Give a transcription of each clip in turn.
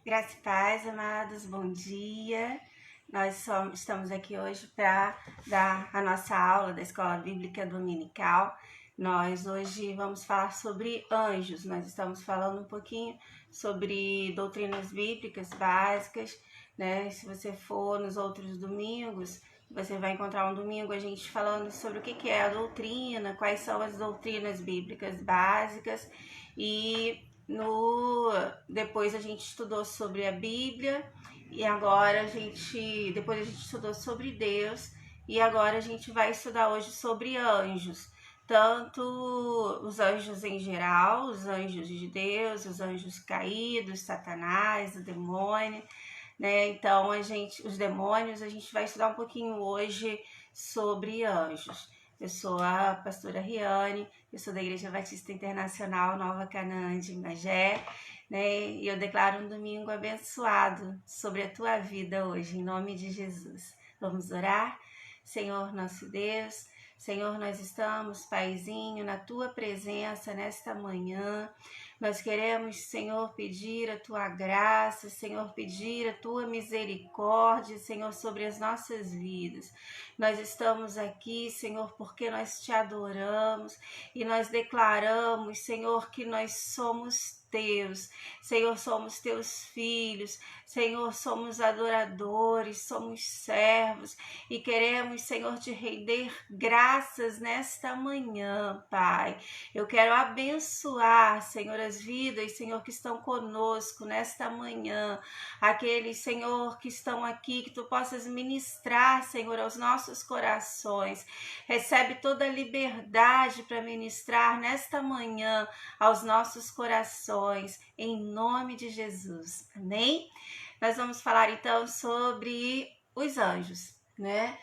Graça e paz, amados, bom dia. Estamos aqui hoje para dar a nossa aula da Escola Bíblica Dominical. Nós hoje vamos falar sobre anjos. Nós estamos falando um pouquinho sobre doutrinas bíblicas básicas, né? Se você for nos outros domingos, você vai encontrar um domingo a gente falando sobre o que é a doutrina, quais são as doutrinas bíblicas básicas e depois a gente estudou sobre a Bíblia e agora depois a gente estudou sobre Deus e agora a gente vai estudar hoje sobre anjos, tanto os anjos em geral, os anjos de Deus, os anjos caídos, Satanás, o demônio, né? Então os demônios, a gente vai estudar um pouquinho hoje sobre anjos. Eu sou a pastora Riane, eu sou da Igreja Batista Internacional Nova Canaã de Magé, né? E eu declaro um domingo abençoado sobre a tua vida hoje, em nome de Jesus. Vamos orar? Senhor nosso Deus, Senhor, nós estamos, Paizinho, na tua presença nesta manhã. Nós queremos, Senhor, pedir a tua graça, Senhor, pedir a tua misericórdia, Senhor, sobre as nossas vidas. Nós estamos aqui, Senhor, porque nós te adoramos e nós declaramos, Senhor, que nós somos teus. Senhor, somos teus filhos. Senhor, somos adoradores, somos servos e queremos, Senhor, te render graças nesta manhã, Pai. Eu quero abençoar, Senhor, as vidas, Senhor, que estão conosco nesta manhã. Aqueles, Senhor, que estão aqui, que tu possas ministrar, Senhor, aos nossos corações. Recebe toda a liberdade para ministrar nesta manhã aos nossos corações, em nome de Jesus. Amém? Nós vamos falar então sobre os anjos, né?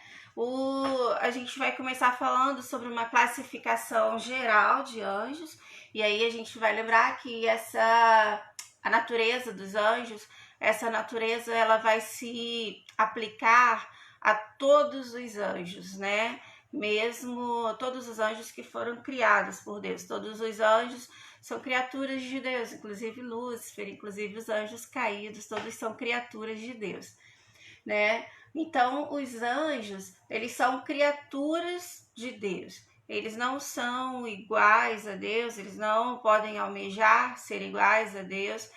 A gente vai começar falando sobre uma classificação geral de anjos, e aí a gente vai lembrar que a natureza dos anjos, essa natureza ela vai se aplicar a todos os anjos, né? Mesmo todos os anjos que foram criados por Deus, todos os anjos são criaturas de Deus, inclusive Lúcifer, inclusive os anjos caídos, todos são criaturas de Deus, né? Então, os anjos, eles são criaturas de Deus. Eles não são iguais a Deus, eles não podem almejar ser iguais a Deus,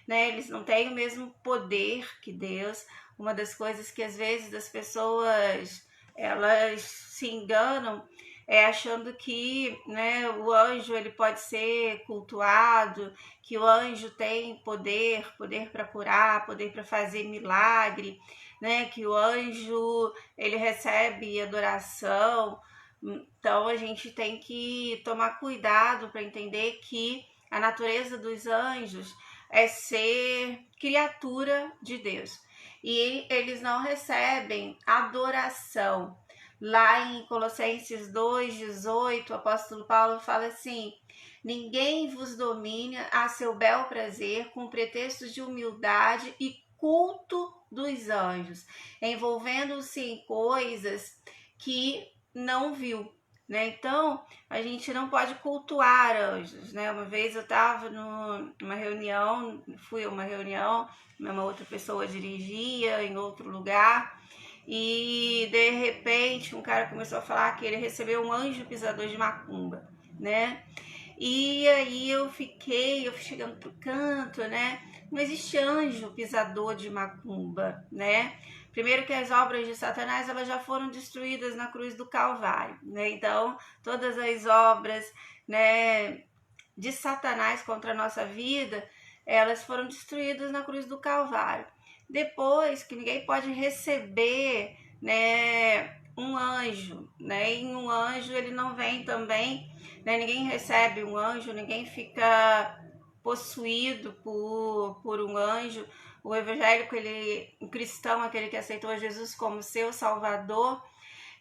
né? Eles não têm o mesmo poder que Deus. Uma das coisas que às vezes as pessoas elas se enganam achando que, né, o anjo ele pode ser cultuado, que o anjo tem poder para curar, poder para fazer milagre, né, que o anjo ele recebe adoração. Então a gente tem que tomar cuidado para entender que a natureza dos anjos é ser criatura de Deus. E eles não recebem adoração. Lá em Colossenses 2,18, o apóstolo Paulo fala assim: ninguém vos domine a seu bel prazer com pretextos de humildade e culto dos anjos, envolvendo-se em coisas que não viu, né? Então, a gente não pode cultuar anjos, né? Uma vez eu estava numa reunião, fui a uma reunião, uma outra pessoa dirigia em outro lugar, e de repente um cara começou a falar que ele recebeu um anjo pisador de macumba, né? E aí eu fui chegando pro canto, né? Não existe anjo pisador de macumba, né? Primeiro que as obras de Satanás elas já foram destruídas na cruz do Calvário, né? Então, todas as obras, né, de Satanás contra a nossa vida, elas foram destruídas na cruz do Calvário. Depois que ninguém pode receber, né, um anjo, né? E um anjo ele não vem também, né? Ninguém recebe um anjo, ninguém fica possuído por um anjo. O evangélico, o cristão, aquele que aceitou Jesus como seu salvador,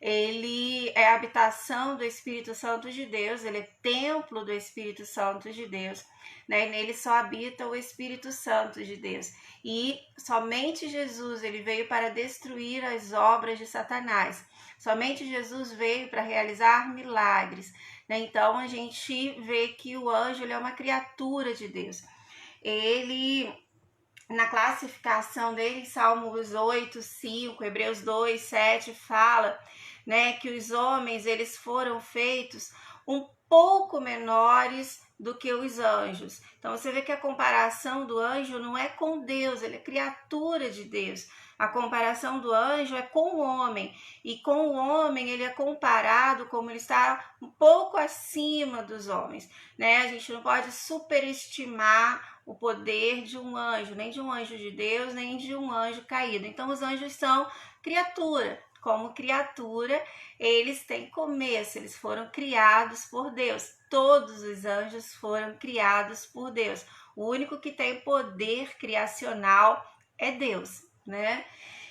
ele é a habitação do Espírito Santo de Deus, ele é templo do Espírito Santo de Deus, né? E nele só habita o Espírito Santo de Deus. E somente Jesus, ele veio para destruir as obras de Satanás. Somente Jesus veio para realizar milagres, né? Então a gente vê que o anjo ele é uma criatura de Deus. Ele na classificação dele, Salmos 8, 5, Hebreus 2, 7, fala, né, que os homens, eles foram feitos um pouco menores do que os anjos. Então você vê que a comparação do anjo não é com Deus, ele é criatura de Deus. A comparação do anjo é com o homem, e com o homem ele é comparado como ele está um pouco acima dos homens, né? A gente não pode superestimar o poder de um anjo, nem de um anjo de Deus, nem de um anjo caído. Então os anjos são criatura. Como criatura, eles têm começo, eles foram criados por Deus. Todos os anjos foram criados por Deus. O único que tem poder criacional é Deus, né?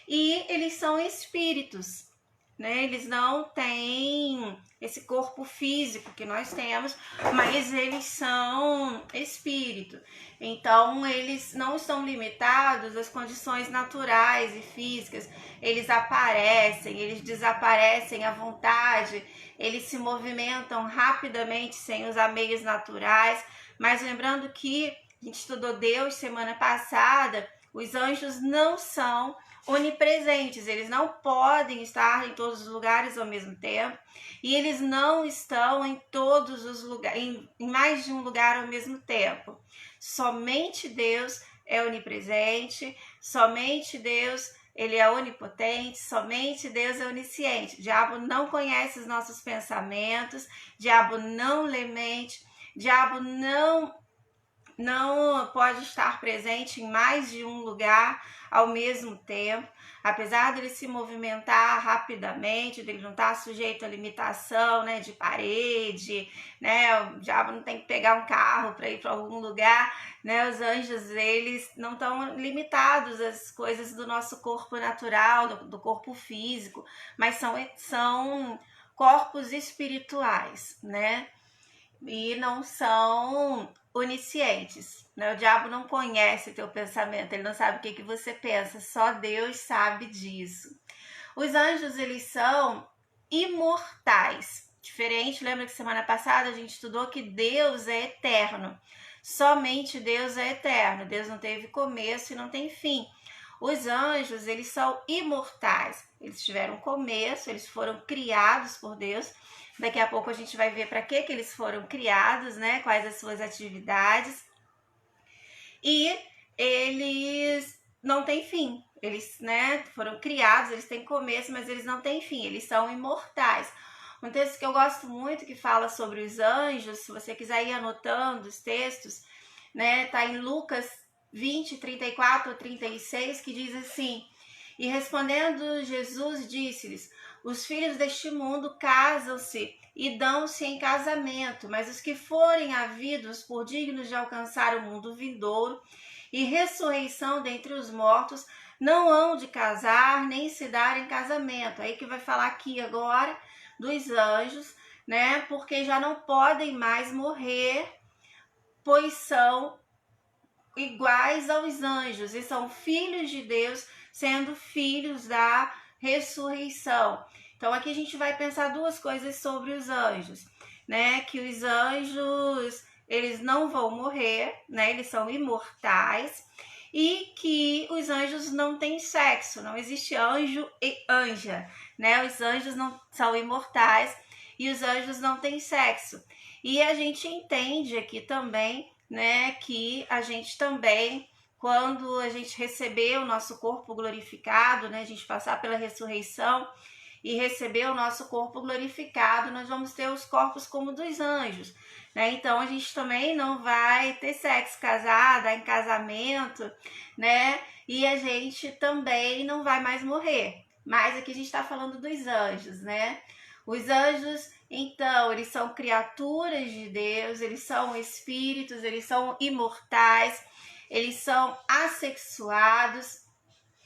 E eles são espíritos, né? Eles não têm esse corpo físico que nós temos, mas eles são espírito. Então, eles não estão limitados às condições naturais e físicas. Eles aparecem, eles desaparecem à vontade, eles se movimentam rapidamente sem usar meios naturais. Mas lembrando que a gente estudou Deus semana passada, os anjos não são onipresentes, eles não podem estar em todos os lugares ao mesmo tempo, e eles não estão em todos os lugares, em mais de um lugar ao mesmo tempo. Somente Deus é onipresente, somente Deus ele é onipotente, somente Deus é onisciente. O diabo não conhece os nossos pensamentos, o diabo não lê mente, o diabo não pode estar presente em mais de um lugar ao mesmo tempo, apesar dele se movimentar rapidamente, dele não estar sujeito a limitação, né, de parede, né, o diabo não tem que pegar um carro para ir para algum lugar, né, os anjos, eles não estão limitados às coisas do nosso corpo natural, do corpo físico, mas são corpos espirituais, né, e não são oniscientes, né? O diabo não conhece teu pensamento, ele não sabe o que você pensa, só Deus sabe disso. Os anjos, eles são imortais, diferente, lembra que semana passada a gente estudou que Deus é eterno, somente Deus é eterno, Deus não teve começo e não tem fim. Os anjos, eles são imortais, eles tiveram começo, eles foram criados por Deus. Daqui a pouco a gente vai ver para que eles foram criados, né? Quais as suas atividades. E eles não têm fim. Eles, né, foram criados, eles têm começo, mas eles não têm fim. Eles são imortais. Um texto que eu gosto muito que fala sobre os anjos, se você quiser ir anotando os textos, né? Tá em Lucas 20, 34 36, que diz assim: E respondendo Jesus disse-lhes: Os filhos deste mundo casam-se e dão-se em casamento, mas os que forem havidos por dignos de alcançar o mundo vindouro e ressurreição dentre os mortos, não hão de casar nem se dar em casamento. Aí que vai falar aqui agora dos anjos, né? Porque já não podem mais morrer, pois são iguais aos anjos e são filhos de Deus, sendo filhos da ressurreição. Então aqui a gente vai pensar duas coisas sobre os anjos, né? Que os anjos, eles não vão morrer, né? Eles são imortais, e que os anjos não têm sexo, não existe anjo e anja, né? Os anjos não são imortais e os anjos não têm sexo. E a gente entende aqui também, né, que a gente também, quando a gente receber o nosso corpo glorificado, né, a gente passar pela ressurreição e receber o nosso corpo glorificado, nós vamos ter os corpos como dos anjos, né? Então a gente também não vai ter sexo, casar, dar em casamento, né? E a gente também não vai mais morrer. Mas aqui a gente está falando dos anjos, né? Os anjos, então, eles são criaturas de Deus, eles são espíritos, eles são imortais, eles são assexuados,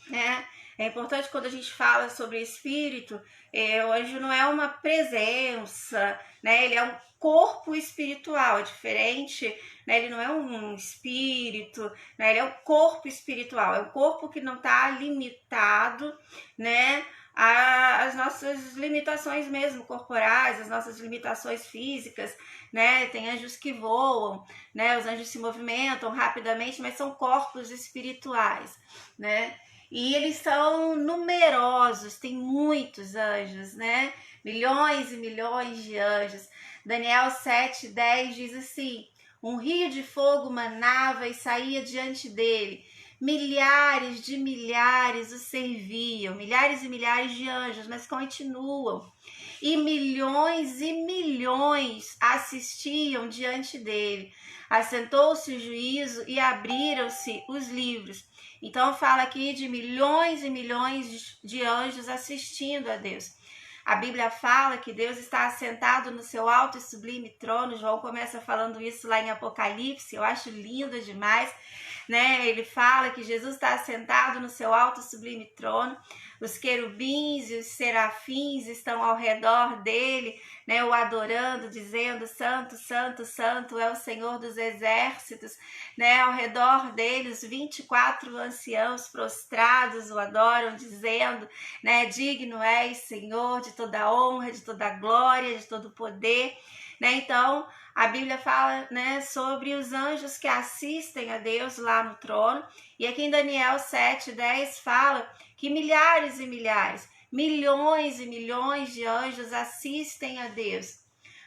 né? É importante quando a gente fala sobre espírito, o anjo não é uma presença, né? Ele é um corpo espiritual, é diferente, né? Ele não é um espírito, né? Ele é um corpo espiritual, é um corpo que não está limitado, né, as nossas limitações mesmo corporais, as nossas limitações físicas, né? Tem anjos que voam, né? Os anjos se movimentam rapidamente, mas são corpos espirituais, né? E eles são numerosos, tem muitos anjos, né? Milhões e milhões de anjos. Daniel 7:10 diz assim: um rio de fogo manava e saía diante dele. Milhares de milhares o serviam, milhares e milhares de anjos, mas continuam. E milhões assistiam diante dele. Assentou-se o juízo e abriram-se os livros. Então fala aqui de milhões e milhões de anjos assistindo a Deus. A Bíblia fala que Deus está assentado no seu alto e sublime trono. João começa falando isso lá em Apocalipse. Eu acho lindo demais, né? Ele fala que Jesus está assentado no seu alto e sublime trono. Os querubins e os serafins estão ao redor dele, né? O adorando, dizendo: Santo, Santo, Santo é o Senhor dos exércitos, né? Ao redor dele, os 24 anciãos prostrados o adoram, dizendo, né? Digno és, Senhor, de toda honra, de toda glória, de todo poder, né? Então, a Bíblia fala, né, sobre os anjos que assistem a Deus lá no trono. E aqui em Daniel 7:10 fala que milhares e milhares, milhões e milhões de anjos assistem a Deus.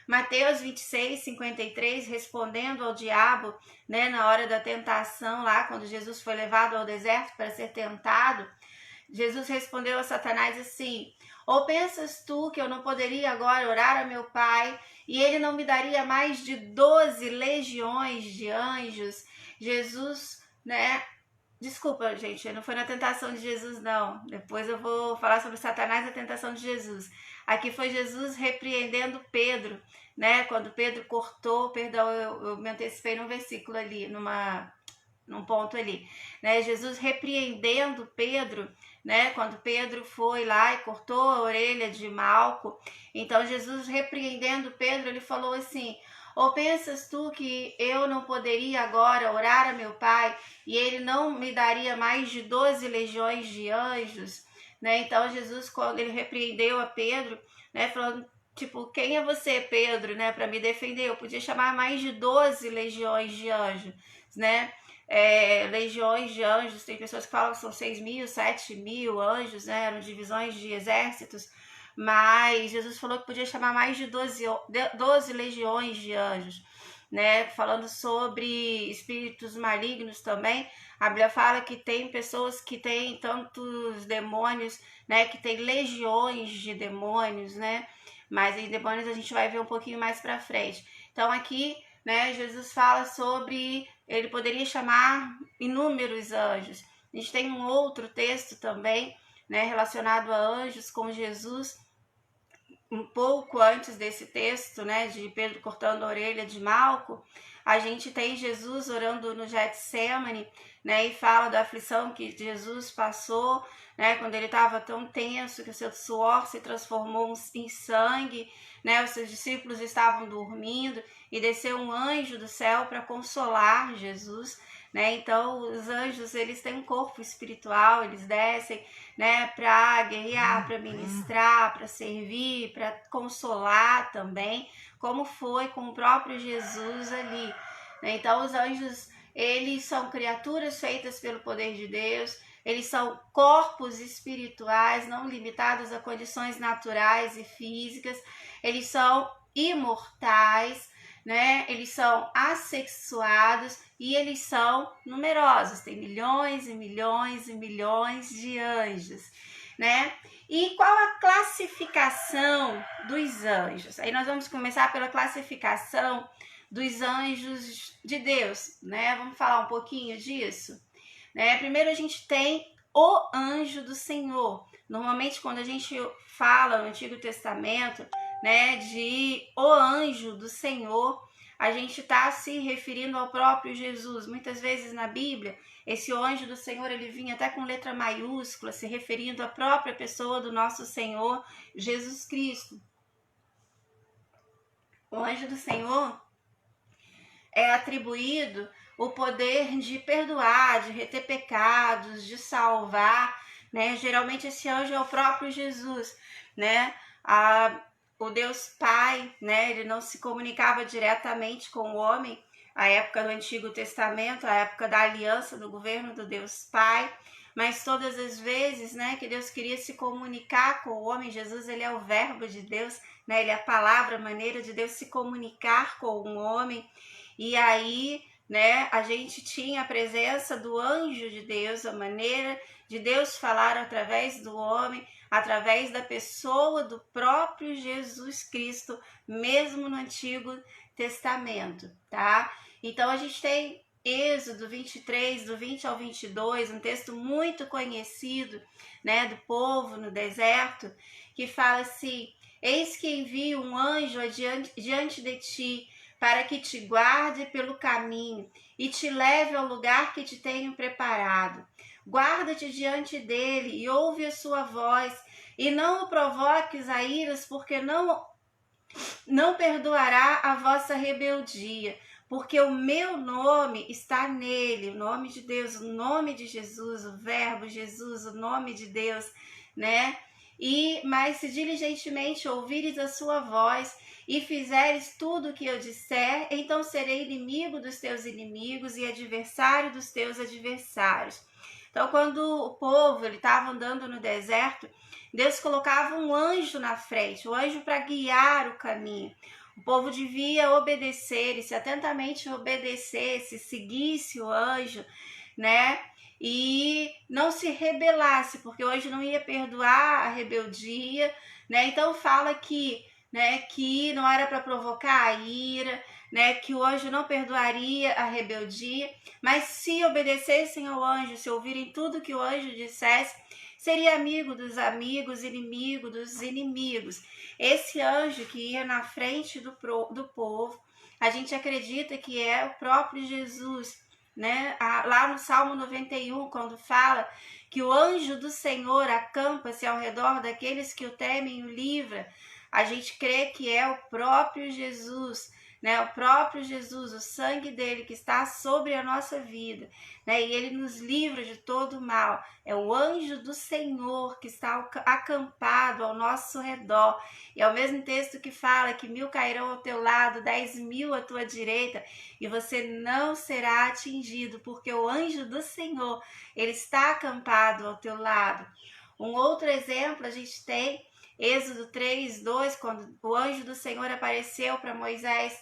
Mateus 26:53, respondendo ao diabo, né, na hora da tentação lá, quando Jesus foi levado ao deserto para ser tentado, Jesus respondeu a Satanás assim: ou pensas tu que eu não poderia agora orar a meu Pai e ele não me daria mais de 12 legiões de anjos? Jesus, né? Desculpa, gente, não foi na tentação de Jesus, não. Depois eu vou falar sobre Satanás e a tentação de Jesus. Aqui foi Jesus repreendendo Pedro, né? Quando Pedro cortou, perdão, eu me antecipei num versículo ali, num ponto ali, né? Jesus repreendendo Pedro, né? Quando Pedro foi lá e cortou a orelha de Malco. Então Jesus repreendendo Pedro, ele falou assim: ou pensas tu que eu não poderia agora orar a meu Pai e ele não me daria mais de 12 legiões de anjos, né? Então Jesus, quando ele repreendeu a Pedro, né, falando tipo, quem é você, Pedro, né, para me defender? Eu podia chamar mais de 12 legiões de anjos, né? Legiões de anjos, tem pessoas que falam que são 6.000, 7.000 anjos, né? Eram divisões de exércitos, mas Jesus falou que podia chamar mais de 12 legiões de anjos, né? Falando sobre espíritos malignos também, a Bíblia fala que tem pessoas que têm tantos demônios, né? Que tem legiões de demônios, né? Mas em demônios a gente vai ver um pouquinho mais para frente. Então aqui, né, Jesus fala sobre ele poderia chamar inúmeros anjos. A gente tem um outro texto também, né, relacionado a anjos com Jesus, um pouco antes desse texto, né, de Pedro cortando a orelha de Malco. A gente tem Jesus orando no Getsemane, né, e fala da aflição que Jesus passou, né, quando ele estava tão tenso que o seu suor se transformou em sangue, né, os seus discípulos estavam dormindo e desceu um anjo do céu para consolar Jesus, né? Então os anjos, eles têm um corpo espiritual, eles descem, né, para guerrear, para ministrar, para servir, para consolar também, como foi com o próprio Jesus ali, né? Então os anjos, eles são criaturas feitas pelo poder de Deus, eles são corpos espirituais, não limitados a condições naturais e físicas, eles são imortais, né? Eles são assexuados e eles são numerosos, tem milhões e milhões e milhões de anjos, né? E qual a classificação dos anjos? Aí nós vamos começar pela classificação dos anjos de Deus, né? Vamos falar um pouquinho disso, né? Primeiro a gente tem o anjo do Senhor. Normalmente quando a gente fala no Antigo Testamento, né, de o anjo do Senhor, a gente está se referindo ao próprio Jesus. Muitas vezes na Bíblia, esse anjo do Senhor, ele vinha até com letra maiúscula, se referindo à própria pessoa do nosso Senhor Jesus Cristo. O anjo do Senhor é atribuído o poder de perdoar, de reter pecados, de salvar, né? Geralmente esse anjo é o próprio Jesus, né? O Deus Pai, né? Ele não se comunicava diretamente com o homem, a época do Antigo Testamento, a época da aliança do governo do Deus Pai, mas todas as vezes, né, que Deus queria se comunicar com o homem, Jesus, ele é o verbo de Deus, né? Ele é a palavra, a maneira de Deus se comunicar com o homem. E aí, né, a gente tinha a presença do anjo de Deus, a maneira de Deus falar através do homem, através da pessoa do próprio Jesus Cristo, mesmo no Antigo Testamento, tá? Então a gente tem Êxodo 23, do 20 ao 22, um texto muito conhecido, né, do povo no deserto, que fala assim: eis que envio um anjo diante de ti, para que te guarde pelo caminho e te leve ao lugar que te tenho preparado. Guarda-te diante dele e ouve a sua voz, e não o provoques a iras, porque não perdoará a vossa rebeldia, porque o meu nome está nele, o nome de Deus, o nome de Jesus, o verbo Jesus, o nome de Deus, né? Mas se diligentemente ouvires a sua voz e fizeres tudo o que eu disser, então serei inimigo dos teus inimigos e adversário dos teus adversários. Então, quando o povo estava andando no deserto, Deus colocava um anjo na frente, o anjo para guiar o caminho. O povo devia obedecer, e se atentamente obedecesse, seguisse o anjo, né? E não se rebelasse, porque o anjo não ia perdoar a rebeldia, né? Então fala que, né, que não era para provocar a ira, né, que o anjo não perdoaria a rebeldia, mas se obedecessem ao anjo, se ouvirem tudo que o anjo dissesse, seria amigo dos amigos, inimigo dos inimigos. Esse anjo que ia na frente do povo, a gente acredita que é o próprio Jesus, né? Lá no Salmo 91, quando fala que o anjo do Senhor acampa-se ao redor daqueles que o temem e o livra, a gente crê que é o próprio Jesus, né? O próprio Jesus, o sangue dele que está sobre a nossa vida, né? E ele nos livra de todo o mal. É o anjo do Senhor que está acampado ao nosso redor. E é o mesmo texto que fala que 1000 cairão ao teu lado, 10.000 à tua direita, e você não será atingido, porque o anjo do Senhor, ele está acampado ao teu lado. Um outro exemplo a gente tem Êxodo 3, 2, quando o anjo do Senhor apareceu para Moisés,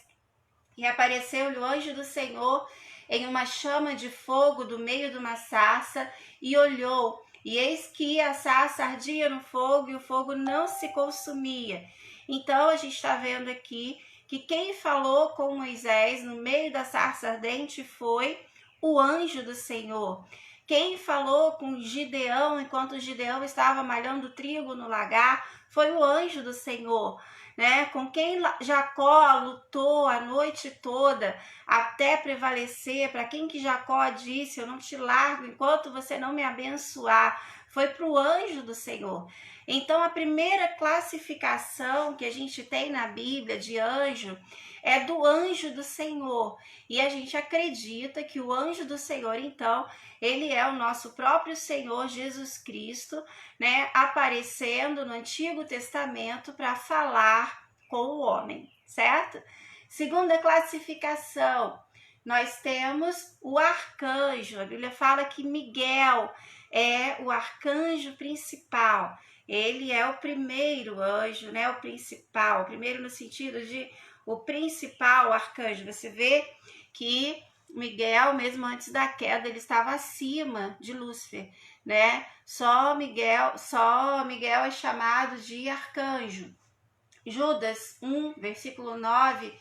e apareceu-lhe o anjo do Senhor em uma chama de fogo do meio de uma sarça, e olhou, e eis que a sarça ardia no fogo, e o fogo não se consumia. Então a gente está vendo aqui que quem falou com Moisés no meio da sarça ardente foi o anjo do Senhor. Quem falou com Gideão enquanto Gideão estava malhando trigo no lagar foi o anjo do Senhor, né? Com quem Jacó lutou a noite toda até prevalecer, para quem que Jacó disse: eu não te largo enquanto você não me abençoar, foi para o anjo do Senhor. Então a primeira classificação que a gente tem na Bíblia de anjo é do anjo do Senhor, e a gente acredita que o anjo do Senhor, então, ele é o nosso próprio Senhor Jesus Cristo, né, aparecendo no Antigo Testamento para falar com o homem, certo? Segunda classificação, nós temos o arcanjo. A Bíblia fala que Miguel é o arcanjo principal. Ele é o primeiro anjo, né, o principal, o primeiro no sentido de o principal arcanjo. Você vê que Miguel, mesmo antes da queda, ele estava acima de Lúcifer, né? Só Miguel é chamado de arcanjo. Judas 1, versículo 9,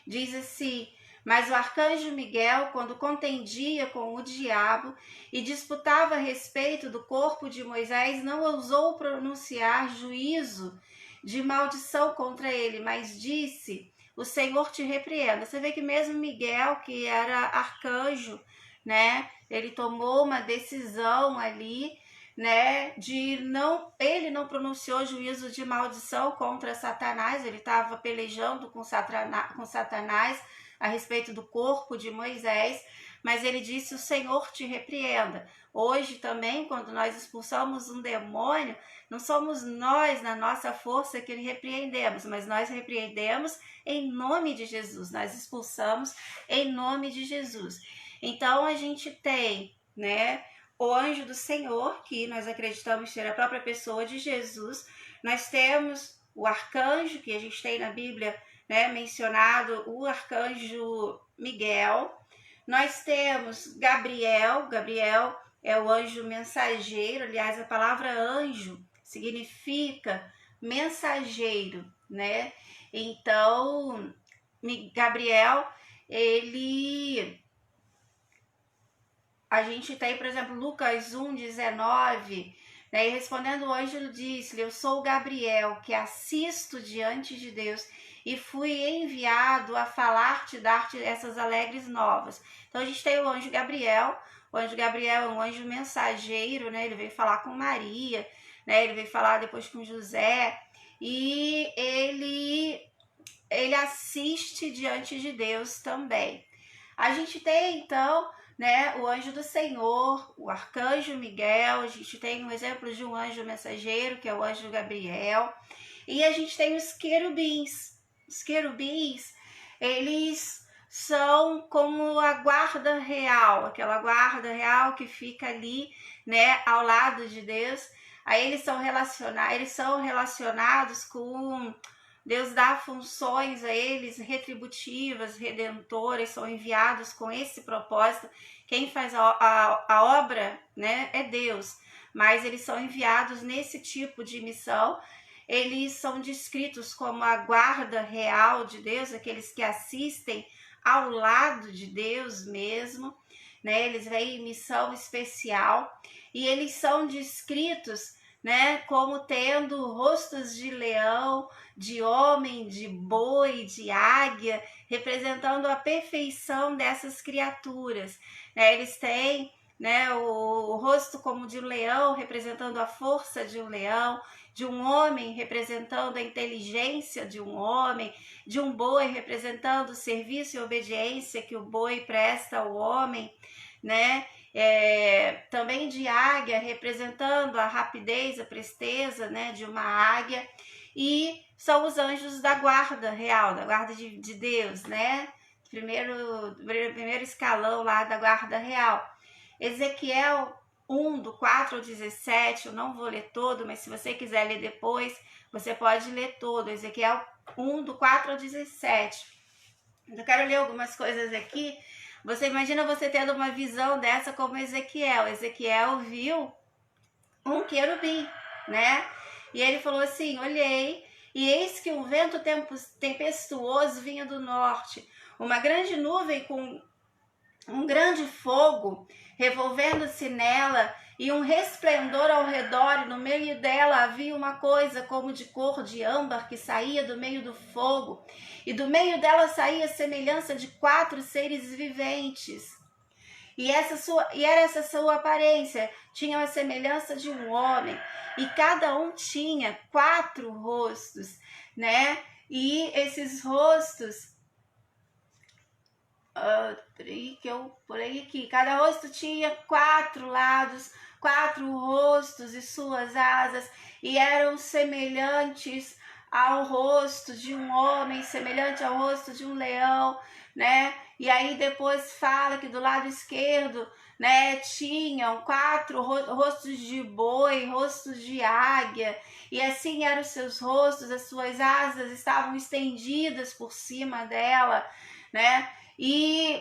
diz assim: mas o arcanjo Miguel, quando contendia com o diabo e disputava a respeito do corpo de Moisés, não ousou pronunciar juízo de maldição contra ele, mas disse: o Senhor te repreenda. Você vê que mesmo Miguel, que era arcanjo, né, ele tomou uma decisão ali, né, ele não pronunciou juízo de maldição contra Satanás. Ele estava pelejando com Satanás a respeito do corpo de Moisés, mas ele disse: o Senhor te repreenda. Hoje também, quando nós expulsamos um demônio, não somos nós, na nossa força, que repreendemos, mas nós repreendemos em nome de Jesus, nós expulsamos em nome de Jesus. Então a gente tem, né, o anjo do Senhor, que nós acreditamos ser a própria pessoa de Jesus. Nós temos o arcanjo, que a gente tem na Bíblia, né, mencionado, o arcanjo Miguel. Nós temos Gabriel. Gabriel é o anjo mensageiro. Aliás, a palavra anjo significa mensageiro, né? Então, Gabriel, a gente tem, por exemplo, Lucas 1:19, né? E respondendo o anjo, disse-lhe: eu sou Gabriel, que assisto diante de Deus e fui enviado a falar-te, dar-te essas alegres novas. Então a gente tem o anjo Gabriel. O anjo Gabriel é um anjo mensageiro, né? Ele veio falar com Maria, né? Ele veio falar depois com José, e ele assiste diante de Deus também. A gente tem então, né, o anjo do Senhor, o arcanjo Miguel. A gente tem um exemplo de um anjo mensageiro, que é o anjo Gabriel, e a gente tem os querubins. Os querubins, eles são como a guarda real, aquela guarda real que fica ali, né, ao lado de Deus. Aí eles são relacionados com Deus, dá funções a eles retributivas, redentoras, são enviados com esse propósito. Quem faz a obra, né, é Deus, mas eles são enviados nesse tipo de missão. Eles são descritos como a guarda real de Deus, aqueles que assistem ao lado de Deus mesmo, né? Eles vêm em missão especial e eles são descritos, né, como tendo rostos de leão, de homem, de boi, de águia, representando a perfeição dessas criaturas, né? Eles têm, né, o rosto como de um leão, representando a força de um leão, de um homem representando a inteligência de um homem, de um boi representando o serviço e obediência que o boi presta ao homem, né? Também de águia, representando a rapidez, a presteza, né, de uma águia. E são os anjos da guarda real, da guarda de Deus, né? Primeiro escalão lá da guarda real. Ezequiel 1:4-17, eu não vou ler todo, mas se você quiser ler depois, você pode ler todo. Ezequiel 1:4-17. Eu quero ler algumas coisas aqui. Você imagina você tendo uma visão dessa como Ezequiel. Ezequiel viu um querubim, né? E ele falou assim: olhei, e eis que um vento tempestuoso vinha do norte, uma grande nuvem com um grande fogo revolvendo-se nela, e um resplendor ao redor, e no meio dela havia uma coisa como de cor de âmbar que saía do meio do fogo, e do meio dela saía a semelhança de 4 seres viventes. E era essa sua aparência, tinha a semelhança de um homem, e cada um tinha 4 rostos, né? E esses rostos, cada rosto tinha 4 lados, 4 rostos e suas asas, e eram semelhantes ao rosto de um homem, semelhante ao rosto de um leão, né? E aí depois fala que do lado esquerdo, né, tinham 4 rostos de boi, rostos de águia, e assim eram os seus rostos, as suas asas estavam estendidas por cima dela, né? E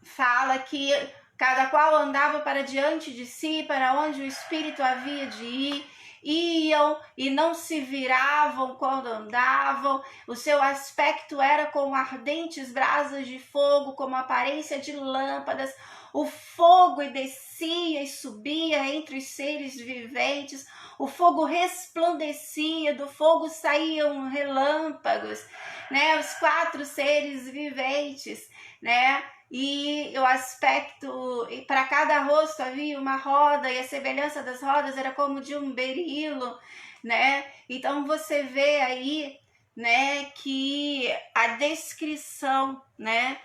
fala que cada qual andava para diante de si, para onde o Espírito havia de ir. Iam e não se viravam quando andavam. O seu aspecto era como ardentes brasas de fogo, como aparência de lâmpadas. O fogo descia e subia entre os seres viventes. O fogo resplandecia, do fogo saíam relâmpagos, né? Os 4 seres viventes, né? E o aspecto, e para cada rosto havia uma roda, e a semelhança das rodas era como de um berilo, né? Então você vê aí, né, que a descrição, né,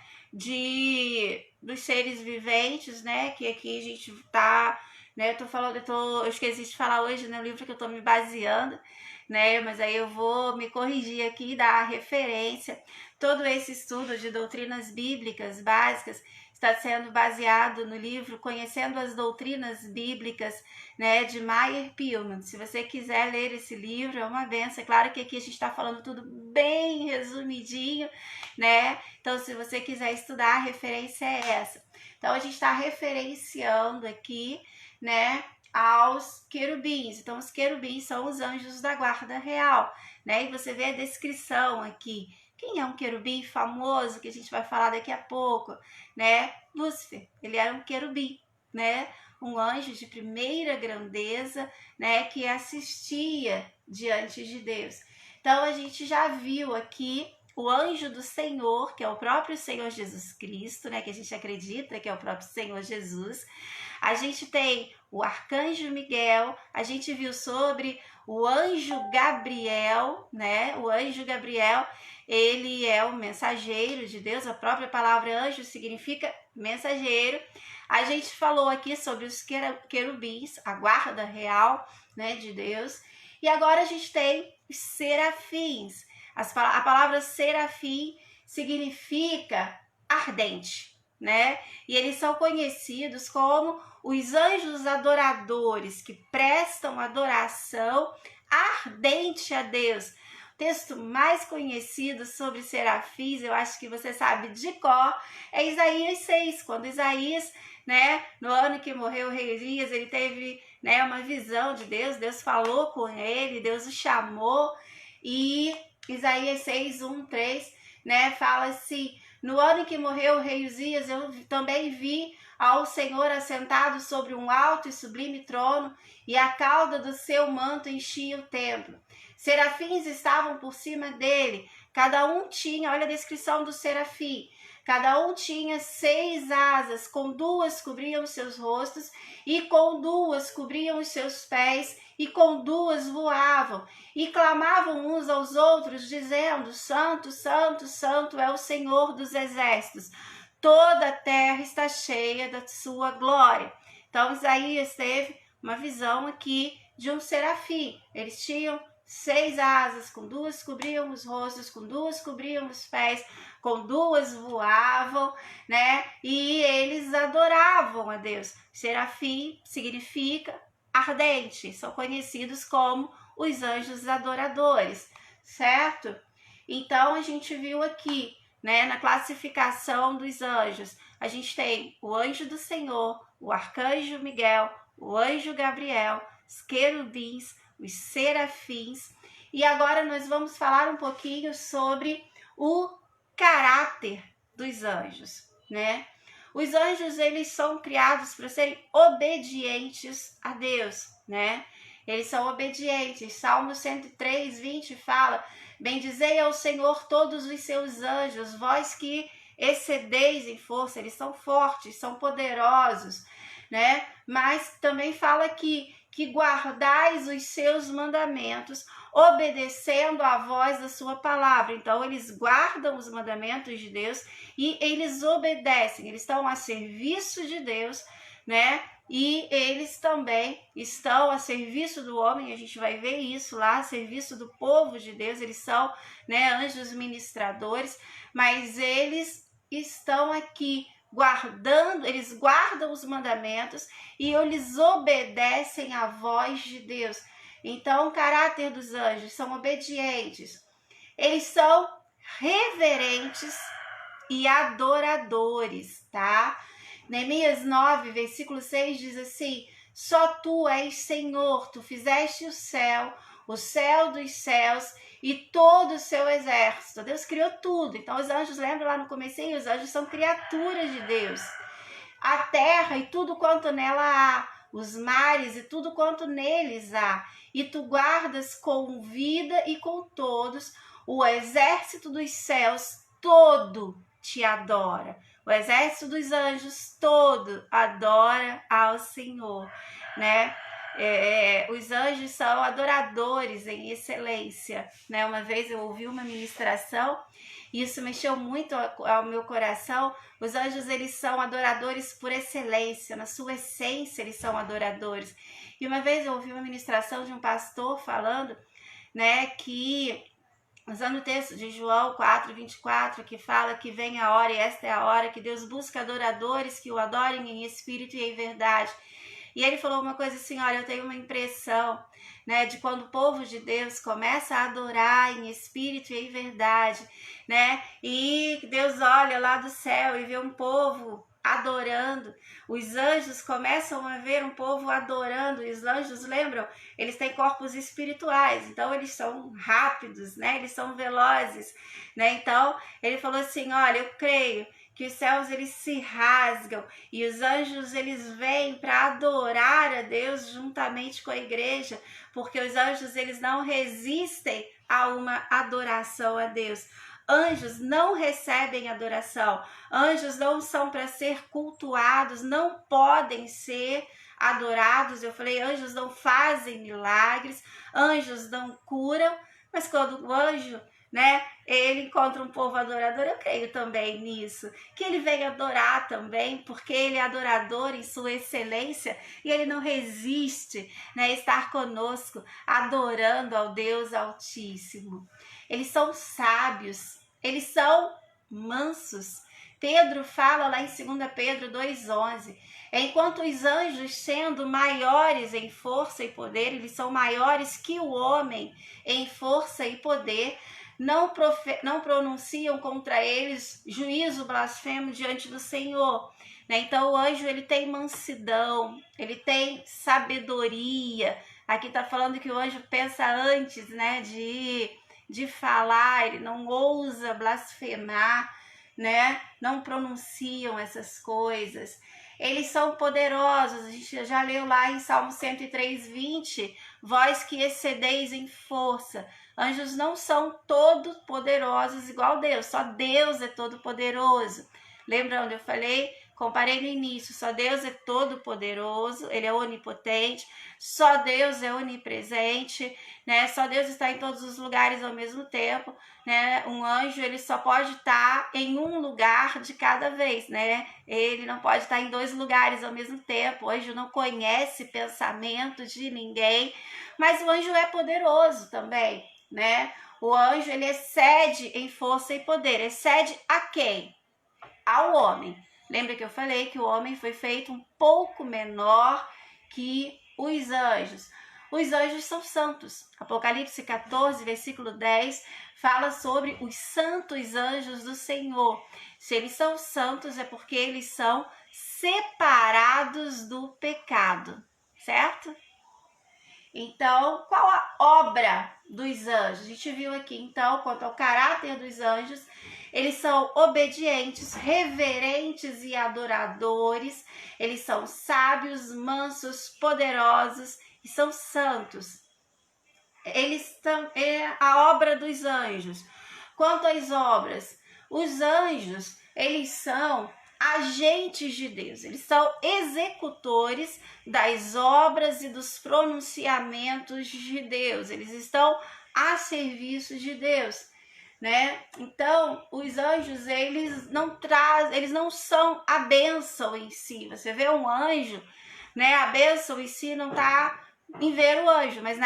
dos seres viventes, né? Que aqui a gente tá, né? Eu esqueci de falar hoje no livro que eu tô me baseando, né? Mas aí eu vou me corrigir aqui e dar a referência. Todo esse estudo de doutrinas bíblicas básicas está sendo baseado no livro Conhecendo as Doutrinas Bíblicas, né, de Meyer Pillman. Se você quiser ler esse livro, é uma benção. É claro que aqui a gente está falando tudo bem resumidinho, né? Então, se você quiser estudar, a referência é essa. Então, a gente está referenciando aqui, né, aos querubins. Então, os querubins são os anjos da guarda real, né? E você vê a descrição aqui. Quem é um querubim famoso, que a gente vai falar daqui a pouco, né? Lúcifer, ele era um querubim, né? Um anjo de primeira grandeza, né? Que assistia diante de Deus. Então, a gente já viu aqui o anjo do Senhor, que é o próprio Senhor Jesus Cristo, né? Que a gente acredita que é o próprio Senhor Jesus. A gente tem o arcanjo Miguel, a gente viu sobre o anjo Gabriel, né? O anjo Gabriel, ele é o mensageiro de Deus, a própria palavra anjo significa mensageiro. A gente falou aqui sobre os querubins, a guarda real, né, de Deus. E agora a gente tem os serafins. A palavra serafim significa ardente, né? E eles são conhecidos como os anjos adoradores que prestam adoração ardente a Deus. O texto mais conhecido sobre serafins, eu acho que você sabe de cor, é Isaías 6, quando Isaías, né, no ano que morreu o rei Uzias, ele teve, né, uma visão de Deus, Deus falou com ele, Deus o chamou, e Isaías 6, 1, 3, né, fala assim: no ano que morreu o rei Uzias, eu também vi ao Senhor assentado sobre um alto e sublime trono, e a cauda do seu manto enchia o templo. Serafins estavam por cima dele, cada um tinha, olha a descrição do serafim, cada um tinha 6 asas, com 2 cobriam os seus rostos, e com 2 cobriam os seus pés, e com 2 voavam, e clamavam uns aos outros, dizendo: Santo, Santo, Santo é o Senhor dos exércitos, toda a terra está cheia da sua glória. Então Isaías teve uma visão aqui de um serafim. Eles tinham 6 asas, com 2 cobriam os rostos, com 2 cobriam os pés, com 2 voavam, né? E eles adoravam a Deus. Serafim significa ardente, são conhecidos como os anjos adoradores, certo? Então a gente viu aqui, né, na classificação dos anjos, a gente tem o anjo do Senhor, o arcanjo Miguel, o anjo Gabriel, os querubins, os serafins. E agora nós vamos falar um pouquinho sobre o caráter dos anjos, né? Os anjos, eles são criados para serem obedientes a Deus, né? Eles são obedientes. Salmo 103, 20 fala: bendizei ao Senhor todos os seus anjos, vós que excedeis em força. Eles são fortes, são poderosos, né? Mas também fala aqui que guardais os seus mandamentos, obedecendo à voz da sua palavra. Então, eles guardam os mandamentos de Deus e eles obedecem, eles estão a serviço de Deus, né? E eles também estão a serviço do homem, a gente vai ver isso lá, a serviço do povo de Deus. Eles são, né, anjos ministradores, mas eles estão aqui guardando, eles guardam os mandamentos e eles obedecem à voz de Deus. Então, o caráter dos anjos são obedientes, eles são reverentes e adoradores, tá? Neemias 9, versículo 6 diz assim: só tu és Senhor, tu fizeste o céu dos céus e todo o seu exército. Deus criou tudo. Então os anjos, lembra lá no comecinho, os anjos são criaturas de Deus. A terra e tudo quanto nela há, os mares e tudo quanto neles há. E tu guardas com vida e com todos, o exército dos céus todo te adora. O exército dos anjos todo adora ao Senhor, né? Os anjos são adoradores em excelência, né? Uma vez eu ouvi uma ministração Isso mexeu muito ao meu coração. Os anjos, eles são adoradores por excelência, na sua essência eles são adoradores. E uma vez eu ouvi uma ministração de um pastor falando, né, que usando o texto de João 4:24, que fala que vem a hora, e esta é a hora, que Deus busca adoradores que o adorem em espírito e em verdade. E ele falou uma coisa assim, olha, eu tenho uma impressão, né, de quando o povo de Deus começa a adorar em espírito e em verdade, né, e Deus olha lá do céu e vê um povo adorando, os anjos começam a ver um povo adorando, e os anjos, lembram, eles têm corpos espirituais, então eles são rápidos, né, eles são velozes, né, então ele falou assim, olha, eu creio que os céus eles se rasgam e os anjos eles vêm para adorar a Deus juntamente com a igreja, porque os anjos eles não resistem a uma adoração a Deus. Anjos não recebem adoração, anjos não são para ser cultuados, não podem ser adorados. Eu falei, anjos não fazem milagres, anjos não curam, mas quando o anjo, né, ele encontra um povo adorador, eu creio também nisso, que ele vem adorar também, porque ele é adorador em sua excelência e ele não resiste, né, estar conosco, adorando ao Deus Altíssimo. Eles são sábios, eles são mansos. Pedro fala lá em 2 Pedro 2,11, enquanto os anjos, sendo maiores em força e poder, eles são maiores que o homem em força e poder, não pronunciam contra eles juízo blasfemo diante do Senhor. Né? Então o anjo ele tem mansidão, ele tem sabedoria. Aqui está falando que o anjo pensa antes, né, de falar, ele não ousa blasfemar, né? Não pronunciam essas coisas. Eles são poderosos, a gente já leu lá em Salmo 103:20, vós que excedeis em força. Anjos não são todos poderosos igual Deus, só Deus é todo poderoso. Lembra onde eu falei? Comparei no início, só Deus é todo poderoso, ele é onipotente, só Deus é onipresente, né? Só Deus está em todos os lugares ao mesmo tempo, né? Um anjo, ele só pode estar em um lugar de cada vez, né? Ele não pode estar em 2 lugares ao mesmo tempo. O anjo não conhece pensamento de ninguém, mas o anjo é poderoso também, né? O anjo, ele excede em força e poder. Excede a quem? Ao homem. Lembra que eu falei que o homem foi feito um pouco menor que os anjos. Os anjos são santos. Apocalipse 14, versículo 10, fala sobre os santos anjos do Senhor. Se eles são santos é porque eles são separados do pecado, certo? Então, qual a obra dos anjos? A gente viu aqui, então, quanto ao caráter dos anjos, eles são obedientes, reverentes e adoradores. Eles são sábios, mansos, poderosos e são santos. É a obra dos anjos. Quanto às obras, os anjos, eles são agentes de Deus, eles são executores das obras e dos pronunciamentos de Deus, eles estão a serviço de Deus, né? Então, os anjos, eles não são a bênção em si. Você vê um anjo, né? A bênção em si não está em ver o anjo, mas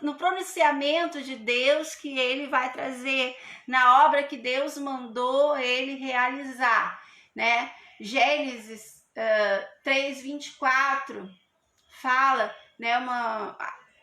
no pronunciamento de Deus que ele vai trazer, na obra que Deus mandou ele realizar, né? Gênesis 3:24 fala, né, uma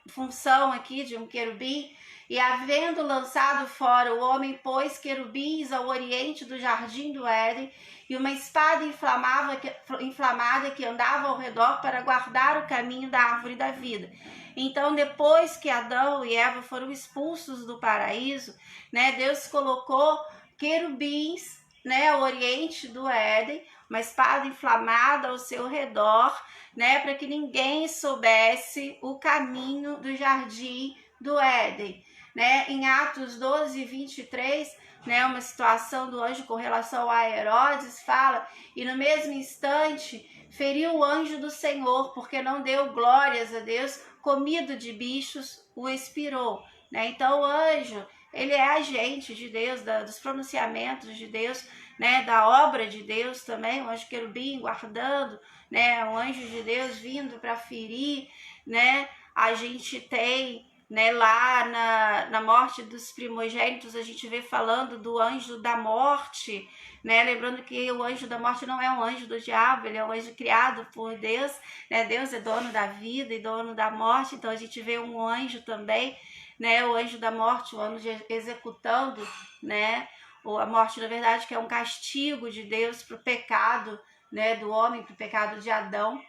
função aqui de um querubim, e havendo lançado fora o homem, pôs querubins ao oriente do jardim do Éden, e uma espada inflamada que andava ao redor para guardar o caminho da árvore da vida. Então, depois que Adão e Eva foram expulsos do paraíso, né, Deus colocou querubins, né, ao oriente do Éden, uma espada inflamada ao seu redor, né, para que ninguém soubesse o caminho do jardim do Éden, né? Em Atos 12:23, né, uma situação do anjo com relação a Herodes, fala, e no mesmo instante feriu o anjo do Senhor, porque não deu glórias a Deus, comido de bichos, o expirou, né? Então o anjo ele é agente de Deus, dos pronunciamentos de Deus, né, da obra de Deus também, o anjo querubim guardando, né, um anjo de Deus vindo para ferir, né, a gente tem, né, lá na morte dos primogênitos, a gente vê falando do anjo da morte, né, lembrando que o anjo da morte não é um anjo do diabo, ele é um anjo criado por Deus, né, Deus é dono da vida e dono da morte, então a gente vê um anjo também, né, o anjo da morte, o anjo executando, né, a morte, na verdade, que é um castigo de Deus para o pecado, né, do homem, para o pecado de Adão.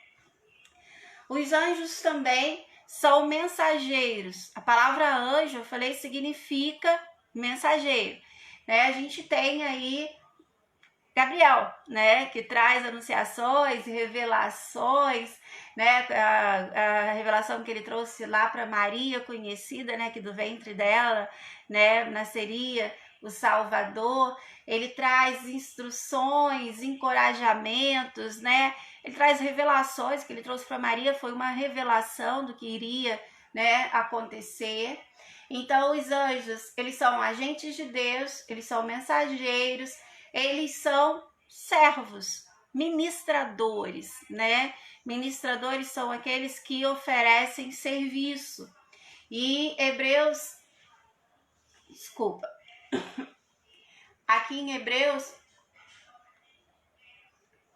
Os anjos também são mensageiros. A palavra anjo, eu falei, significa mensageiro, né? A gente tem aí Gabriel, né, que traz anunciações, revelações, né, a revelação que ele trouxe lá para Maria, conhecida, né, que do ventre dela, né, nasceria o Salvador. Ele traz instruções, encorajamentos, né, ele traz revelações que ele trouxe para Maria, foi uma revelação do que iria, né, acontecer. Então, os anjos, eles são agentes de Deus, eles são mensageiros, eles são servos, ministradores, né? Ministradores são aqueles que oferecem serviço. E aqui em Hebreus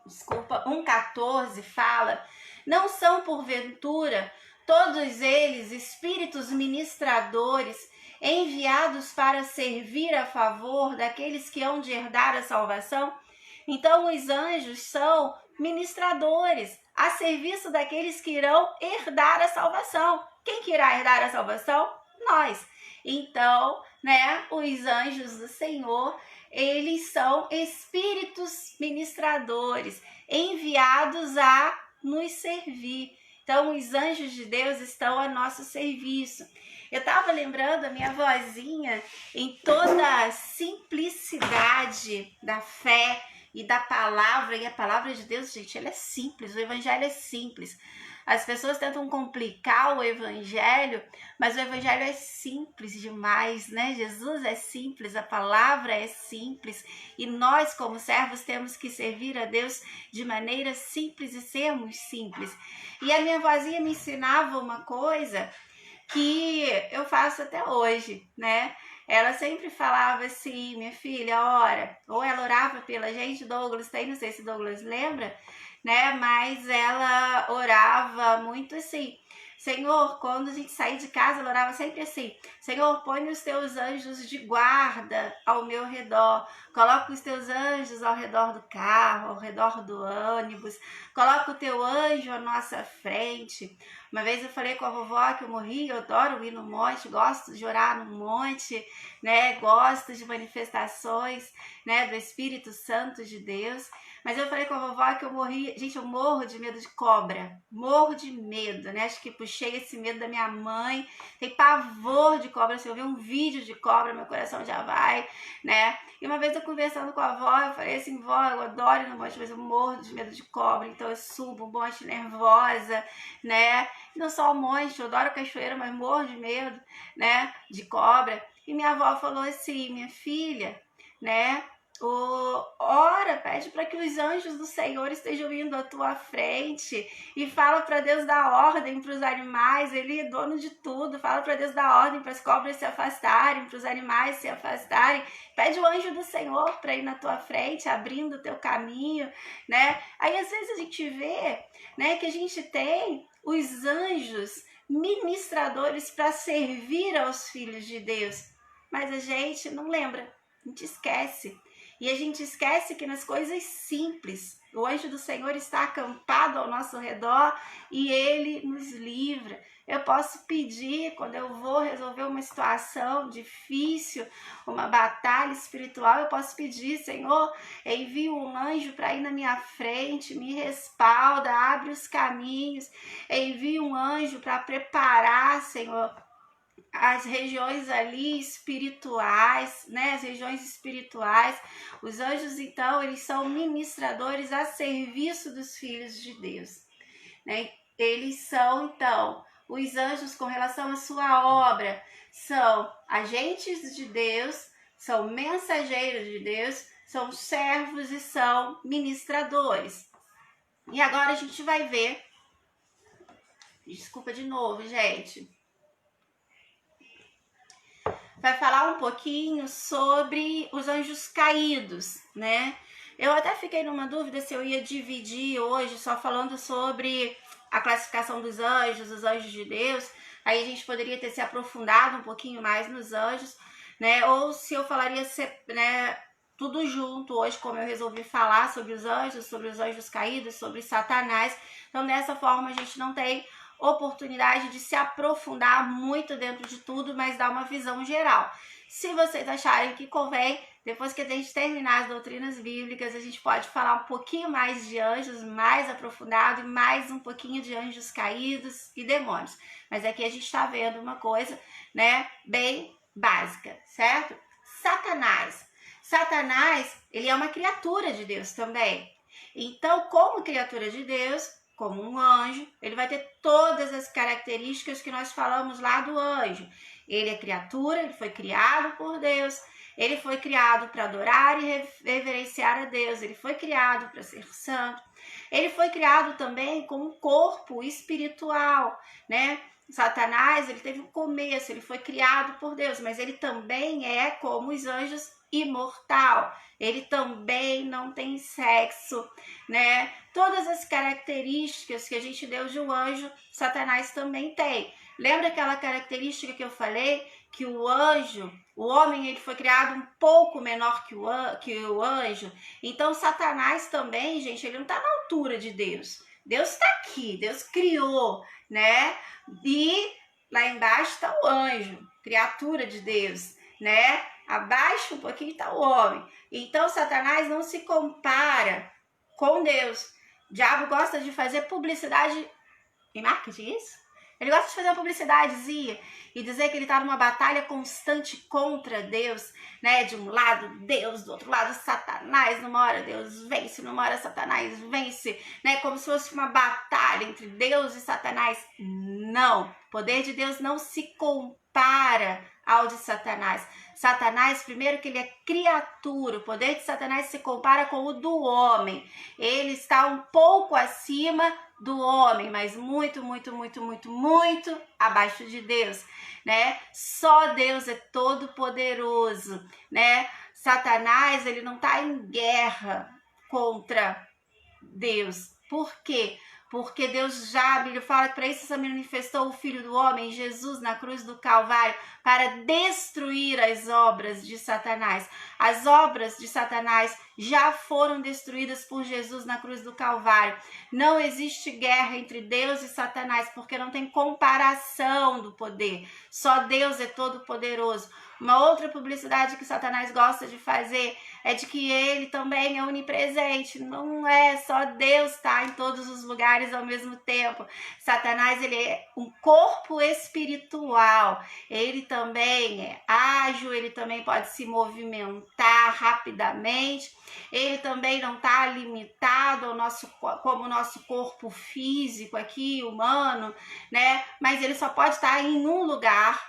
1,14 fala: não são porventura todos eles espíritos ministradores enviados para servir a favor daqueles que hão de herdar a salvação? Então os anjos são ministradores a serviço daqueles que irão herdar a salvação. Quem que irá herdar a salvação? Nós. Então, né, os anjos do Senhor, eles são espíritos ministradores enviados a nos servir. Então, os anjos de Deus estão a nosso serviço. Eu estava lembrando a minha vozinha em toda a simplicidade da fé e da palavra. E a palavra de Deus, gente, ela é simples, o evangelho é simples. As pessoas tentam complicar o evangelho, mas o evangelho é simples demais, né? Jesus é simples, a palavra é simples. E nós, como servos, temos que servir a Deus de maneira simples e sermos simples. E a minha vozinha me ensinava uma coisa que eu faço até hoje, né? Ela sempre falava assim: minha filha, ora. Ou ela orava pela gente, Douglas tem, não sei se Douglas lembra, né? Mas ela orava muito assim: Senhor, quando a gente sair de casa, ela orava sempre assim: Senhor, põe os teus anjos de guarda ao meu redor, coloca os teus anjos ao redor do carro, ao redor do ônibus, coloca o teu anjo à nossa frente. Uma vez eu falei com a vovó que eu morri, eu adoro ir no monte, gosto de orar no monte, né? Gosto de manifestações, né, do Espírito Santo de Deus. Mas eu falei com a vovó que eu morri, gente, eu morro de medo de cobra, morro de medo, né? Acho que puxei esse medo da minha mãe, tem pavor de cobra. Se eu ver um vídeo de cobra, meu coração já vai, né? E uma vez eu conversando com a avó, eu falei assim: vó, eu adoro ir no monte, mas eu morro de medo de cobra, então eu subo o monte nervosa, né? Não só o monte, eu adoro cachoeira, mas morro de medo, né, de cobra. E minha avó falou assim: minha filha, né, ora, pede para que os anjos do Senhor estejam vindo à tua frente e fala para Deus dar ordem para os animais, ele é dono de tudo. Fala para Deus dar ordem para as cobras se afastarem, para os animais se afastarem. Pede o anjo do Senhor para ir na tua frente, abrindo o teu caminho, né? Aí às vezes a gente vê, né, que a gente tem os anjos ministradores para servir aos filhos de Deus, mas a gente não lembra, a gente esquece. E a gente esquece que nas coisas simples, o anjo do Senhor está acampado ao nosso redor e ele nos livra. Eu posso pedir, quando eu vou resolver uma situação difícil, uma batalha espiritual, eu posso pedir: Senhor, envia um anjo para ir na minha frente, me respalda, abre os caminhos, envia um anjo para preparar, Senhor, as regiões ali espirituais, né? As regiões espirituais. Os anjos, então, eles são ministradores a serviço dos filhos de Deus, né? Eles são, então, os anjos com relação à sua obra são agentes de Deus, são mensageiros de Deus, são servos e são ministradores. E agora a gente vai ver, desculpa de novo, gente, vai falar um pouquinho sobre os anjos caídos, né? Eu até fiquei numa dúvida se eu ia dividir hoje só falando sobre a classificação dos anjos, os anjos de Deus. Aí a gente poderia ter se aprofundado um pouquinho mais nos anjos, né? Ou se eu falaria, né, tudo junto hoje, como eu resolvi falar sobre os anjos caídos, sobre Satanás. Então, dessa forma, a gente não tem oportunidade de se aprofundar muito dentro de tudo, mas dar uma visão geral. Se vocês acharem que convém, depois que a gente terminar as doutrinas bíblicas, a gente pode falar um pouquinho mais de anjos, mais aprofundado, e mais um pouquinho de anjos caídos e demônios. Mas aqui a gente está vendo uma coisa, né, bem básica, certo? Satanás, ele é uma criatura de Deus também. Então, como criatura de Deus, como um anjo, ele vai ter todas as características que nós falamos lá do anjo. Ele é criatura, ele foi criado por Deus, ele foi criado para adorar e reverenciar a Deus, ele foi criado para ser santo, ele foi criado também com um corpo espiritual, né? Satanás, ele teve um começo, ele foi criado por Deus, mas ele também é, como os anjos, imortal. Ele também não tem sexo, né? Todas as características que a gente deu de um anjo, Satanás também tem. Lembra aquela característica que eu falei? Que o anjo, o homem, ele foi criado um pouco menor que o anjo. Então, Satanás também, gente, ele não está na altura de Deus. Deus está aqui, Deus criou, né? E lá embaixo está o anjo, criatura de Deus, né? Abaixo um pouquinho está o homem. Então, Satanás não se compara com Deus. O diabo gosta de fazer publicidade em marketing, isso? Ele gosta de fazer uma publicidadezinha e dizer que ele está numa batalha constante contra Deus, né? De um lado Deus, do outro lado Satanás. Numa hora Deus vence, numa hora Satanás vence, né? Como se fosse uma batalha entre Deus e Satanás. Não, o poder de Deus não se compara ao de Satanás. Satanás, primeiro que ele é criatura, o poder de Satanás se compara com o do homem. Ele está um pouco acima do homem, mas muito abaixo de Deus, né? Só Deus é todo poderoso, né? Satanás, ele não está em guerra contra Deus. Por quê? Porque Deus já, a Bíblia fala que para isso se manifestou o Filho do Homem, Jesus, na cruz do Calvário, para destruir as obras de Satanás. As obras de Satanás já foram destruídas por Jesus na cruz do Calvário. Não existe guerra entre Deus e Satanás, porque não tem comparação do poder. Só Deus é todo poderoso. Uma outra publicidade que Satanás gosta de fazer é de que ele também é onipresente. Não é, só Deus está em todos os lugares ao mesmo tempo. Satanás, ele é um corpo espiritual. Ele também é ágil, ele também pode se movimentar rapidamente. Ele também não está limitado ao como o nosso corpo físico aqui, humano, né? Mas ele só pode estar em um lugar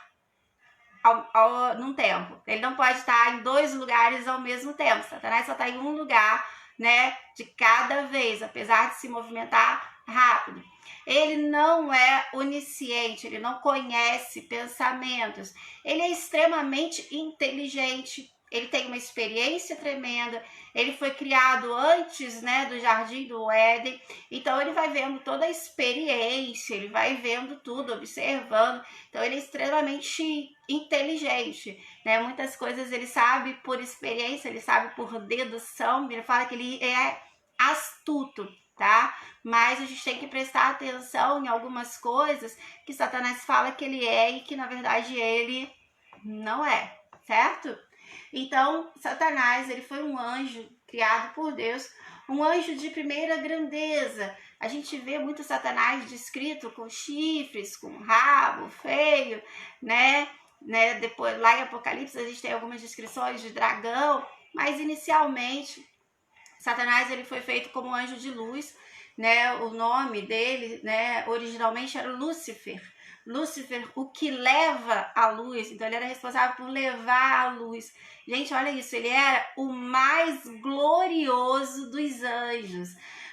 num tempo. Ele não pode estar em dois lugares ao mesmo tempo. Satanás só está em um lugar, né, de cada vez, apesar de se movimentar rápido. Ele não é onisciente, ele não conhece pensamentos. Ele é extremamente inteligente. Ele tem uma experiência tremenda, ele foi criado antes, né, do Jardim do Éden, então ele vai vendo toda a experiência, ele vai vendo tudo, observando, então ele é extremamente inteligente, né, muitas coisas ele sabe por experiência, ele sabe por dedução, ele fala que ele é astuto, tá? Mas a gente tem que prestar atenção em algumas coisas que Satanás fala que ele é e que na verdade ele não é, certo? Então, Satanás, ele foi um anjo criado por Deus, um anjo de primeira grandeza. A gente vê muito Satanás descrito com chifres, com rabo feio, né? Depois, lá em Apocalipse, a gente tem algumas descrições de dragão, mas inicialmente, Satanás, ele foi feito como anjo de luz, né? O nome dele, né, originalmente era Lúcifer, Lúcifer, o que leva a luz. Então ele era responsável por levar a luz. Gente, olha isso, ele era o mais glorioso dos anjos,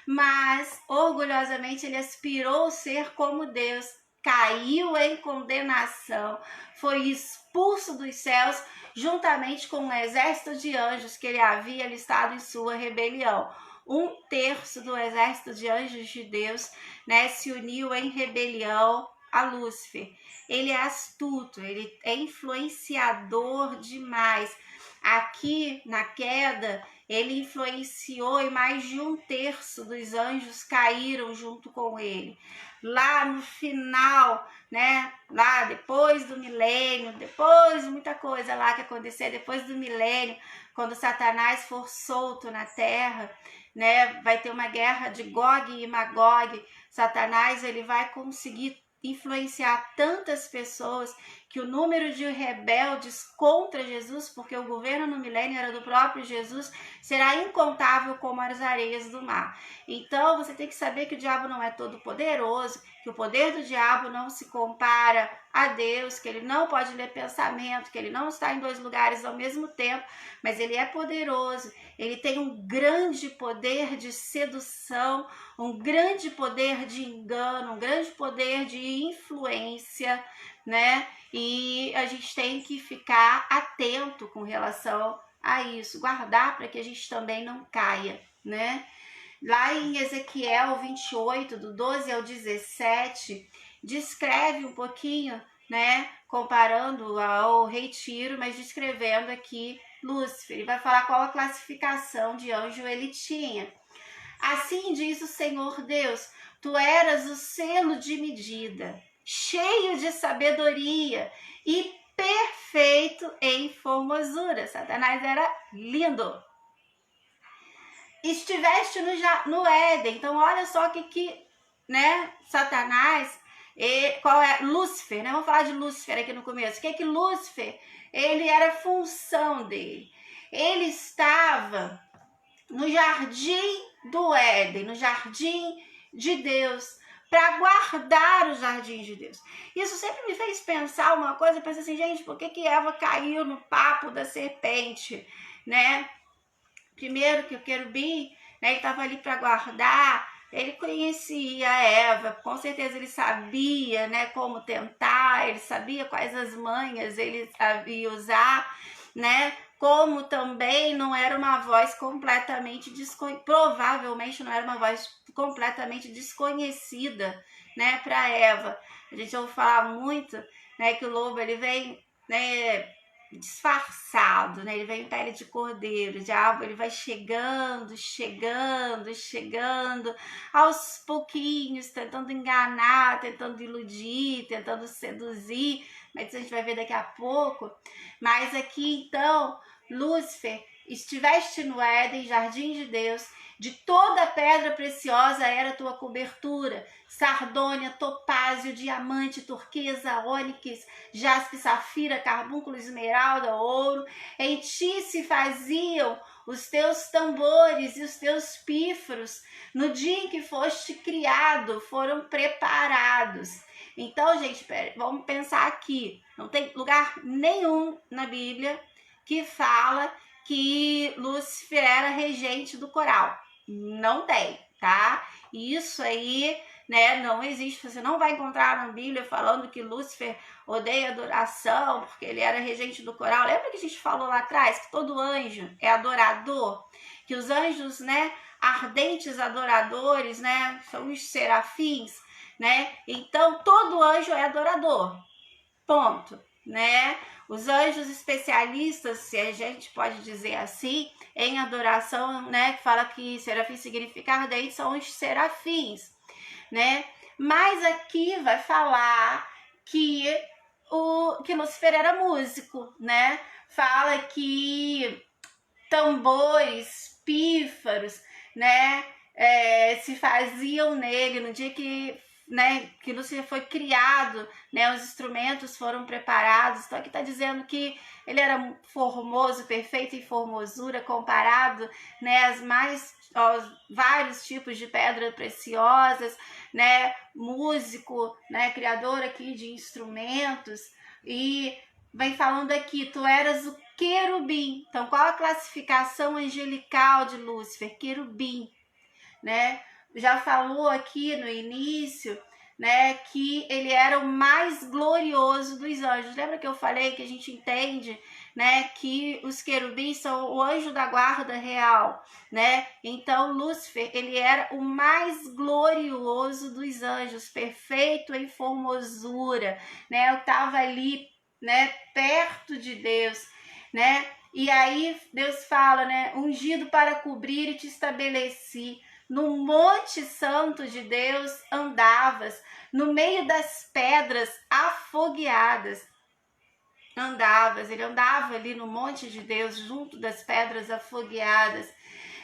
mas orgulhosamente ele aspirou ser como Deus, caiu em condenação, foi expulso dos céus juntamente com um exército de anjos que ele havia alistado em sua rebelião. 1/3 do exército de anjos de Deus, né, se uniu em rebelião a Lúcifer. Ele é astuto, ele é influenciador demais. Aqui na queda, ele influenciou e mais de 1/3 dos anjos caíram junto com ele. Lá no final, né, lá depois do milênio, depois de muita coisa lá que acontecer, depois do milênio, quando Satanás for solto na terra, né, vai ter uma guerra de Gog e Magog. Satanás, ele vai conseguir influenciar tantas pessoas que o número de rebeldes contra Jesus, porque o governo no milênio era do próprio Jesus, será incontável como as areias do mar. Então você tem que saber que o diabo não é todo poderoso, que o poder do diabo não se compara a Deus, que ele não pode ler pensamento, que ele não está em 2 lugares ao mesmo tempo, mas ele é poderoso, ele tem um grande poder de sedução, um grande poder de engano, um grande poder de influência, né? E a gente tem que ficar atento com relação a isso, guardar para que a gente também não caia, né? Lá em Ezequiel 28, do 12 ao 17, descreve um pouquinho, né, comparando ao rei Tiro, mas descrevendo aqui Lúcifer. Ele vai falar qual a classificação de anjo ele tinha. Assim diz o Senhor Deus, tu eras o selo de medida, cheio de sabedoria e perfeito em formosura. Satanás era lindo. Estiveste no Éden. Então olha só que né, Satanás, qual é? Lúcifer, né? Vamos falar de Lúcifer aqui no começo. O que Lúcifer? Ele era função dele. Ele estava no jardim do Éden, no jardim de Deus, para guardar o jardim de Deus. Isso sempre me fez pensar uma coisa, eu pensei assim, gente, por que Eva caiu no papo da serpente, né? Primeiro que o querubim, né, ele estava ali para guardar, ele conhecia a Eva, com certeza ele sabia, né, como tentar, ele sabia quais as manhas ele sabia usar, né, como também não era uma voz completamente provavelmente não era uma voz completamente desconhecida, né, para Eva. A gente ouve falar muito, né, que o lobo ele vem, né, disfarçado, né? Ele vem em pele de cordeiro, o diabo ele vai chegando, aos pouquinhos, tentando enganar, tentando iludir, tentando seduzir, mas isso a gente vai ver daqui a pouco. Mas aqui então, Lúcifer, estiveste no Éden, jardim de Deus, de toda pedra preciosa era tua cobertura, sardônia, topázio, diamante, turquesa, ônix, jaspe, safira, carbúnculo, esmeralda, ouro. Em ti se faziam os teus tambores e os teus pífaros. No dia em que foste criado, foram preparados. Então, gente, vamos pensar aqui. Não tem lugar nenhum na Bíblia que fala que Lúcifer era regente do coral. Não tem, tá? Isso aí, né, não existe. Você não vai encontrar na Bíblia falando que Lúcifer odeia adoração, porque ele era regente do coral. Lembra que a gente falou lá atrás que todo anjo é adorador? Que os anjos, né, ardentes adoradores, né, são os serafins, né? Então, todo anjo é adorador. Ponto, né? Os anjos especialistas, se a gente pode dizer assim, em adoração, né, que fala que serafim significa ardente, são os serafins, né? Mas aqui vai falar que Lúcifer era músico, né? Fala que tambores, pífaros, né, se faziam nele no dia que, né, que Lúcifer foi criado, né, os instrumentos foram preparados. Então aqui está dizendo que ele era formoso, perfeito em formosura, comparado, né, aos vários tipos de pedras preciosas, né, músico, né, criador aqui de instrumentos, e vem falando aqui, tu eras o querubim. Então, qual a classificação angelical de Lúcifer? Querubim, né? Já falou aqui no início, né, que ele era o mais glorioso dos anjos. Lembra que eu falei que a gente entende, né, que os querubins são o anjo da guarda real, né? Então Lúcifer, ele era o mais glorioso dos anjos, perfeito em formosura, né? Eu estava ali, né, perto de Deus, né? E aí Deus fala, né, ungido para cobrir e te estabeleci. No monte santo de Deus andavas, no meio das pedras afogueadas andavas. Ele andava ali no monte de Deus, junto das pedras afogueadas.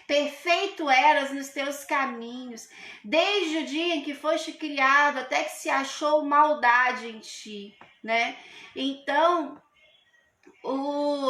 Perfeito eras nos teus caminhos, desde o dia em que foste criado, até que se achou maldade em ti, né? Então, o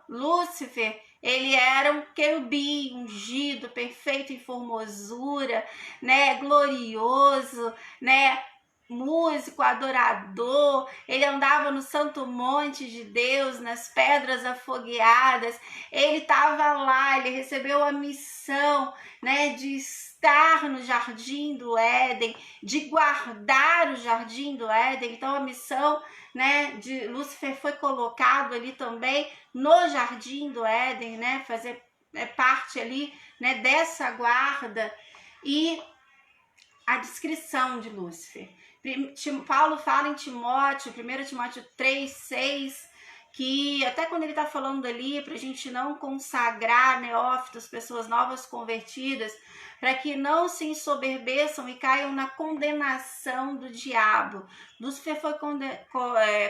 Lúcifer, ele era um querubim ungido, perfeito em formosura, né, glorioso, né, músico, adorador. Ele andava no santo monte de Deus, nas pedras afogueadas. Ele estava lá, ele recebeu a missão, né, de estar no jardim do Éden, de guardar o jardim do Éden. Então a missão, né, de Lúcifer foi colocado ali também no jardim do Éden, né, fazer parte ali, né, dessa guarda. E a descrição de Lúcifer. Paulo fala em Timóteo, 1 Timóteo 3, 6, que até quando ele está falando ali, para a gente não consagrar neófitos, pessoas novas convertidas, para que não se ensoberbeçam e caiam na condenação do diabo. Lúcifer foi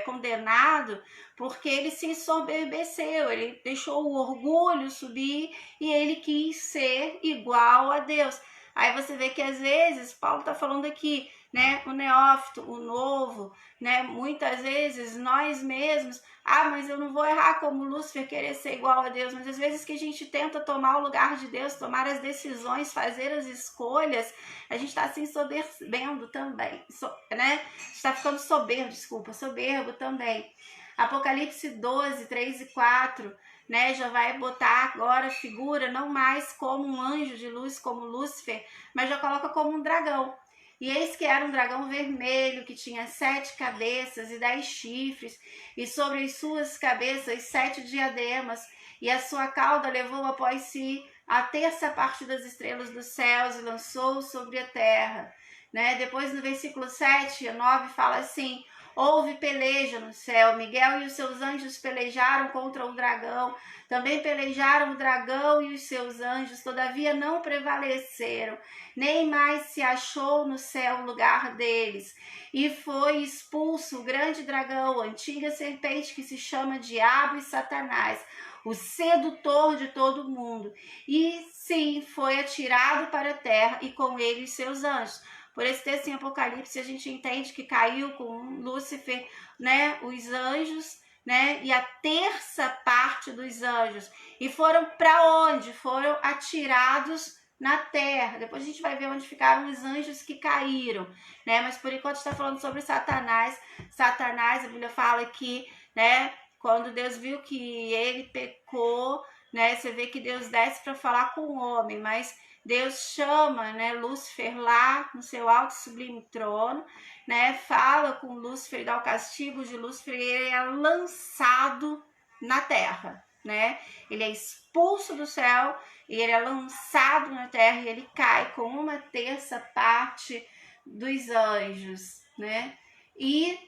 condenado porque ele se ensoberbeceu, ele deixou o orgulho subir e ele quis ser igual a Deus. Aí você vê que às vezes, Paulo está falando aqui, né, o neófito, o novo, né, muitas vezes nós mesmos, mas eu não vou errar como Lúcifer, querer ser igual a Deus, mas às vezes que a gente tenta tomar o lugar de Deus, tomar as decisões, fazer as escolhas, a gente está se ensoberbendo também, né, está ficando soberbo também. Apocalipse 12, 3 e 4, né, já vai botar agora a figura não mais como um anjo de luz, como Lúcifer, mas já coloca como um dragão. E eis que era um dragão vermelho, que tinha 7 cabeças e 10 chifres, e sobre as suas cabeças 7 diademas, e a sua cauda levou após si a terça parte das estrelas dos céus e lançou sobre a terra. Né? Depois no versículo 7 a 9 fala assim: houve peleja no céu, Miguel e os seus anjos pelejaram contra o dragão, também pelejaram o dragão e os seus anjos, todavia não prevaleceram, nem mais se achou no céu lugar deles. E foi expulso o grande dragão, a antiga serpente que se chama Diabo e Satanás, o sedutor de todo mundo. E sim, foi atirado para a terra e com ele os seus anjos. Por esse texto em Apocalipse, a gente entende que caiu com Lúcifer, né, os anjos, né, e a terça parte dos anjos. E foram para onde? Foram atirados na terra. Depois a gente vai ver onde ficaram os anjos que caíram, né? Mas por enquanto está falando sobre Satanás. Satanás, a Bíblia fala que, né, quando Deus viu que ele pecou, né, você vê que Deus desce para falar com o homem, mas Deus chama, né, Lúcifer lá no seu alto e sublime trono, né, fala com Lúcifer, dá o castigo de Lúcifer e ele é lançado na terra, né? Ele é expulso do céu e ele é lançado na terra e ele cai com uma terça parte dos anjos, né? E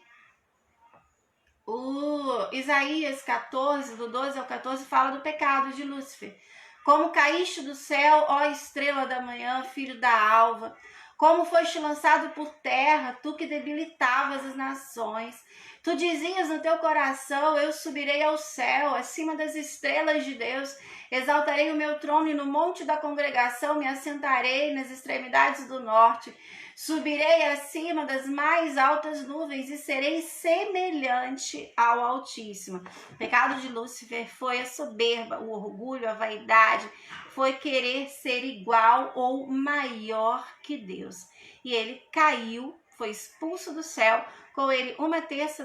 o Isaías 14, do 12 ao 14, fala do pecado de Lúcifer. Como caíste do céu, ó estrela da manhã, filho da alva, como foste lançado por terra, tu que debilitavas as nações. Tu dizias no teu coração: eu subirei ao céu, acima das estrelas de Deus, exaltarei o meu trono e no monte da congregação me assentarei nas extremidades do norte. Subirei acima das mais altas nuvens e serei semelhante ao Altíssimo. O pecado de Lúcifer foi a soberba, o orgulho, a vaidade, foi querer ser igual ou maior que Deus. e ele caiu, foi expulso do céu, com ele um terço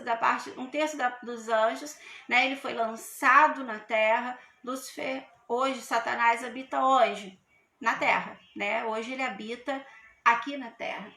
dos anjos, né? Ele foi lançado na terra. Lúcifer, hoje Satanás habita onde? Na terra, né? Hoje ele habita aqui na terra.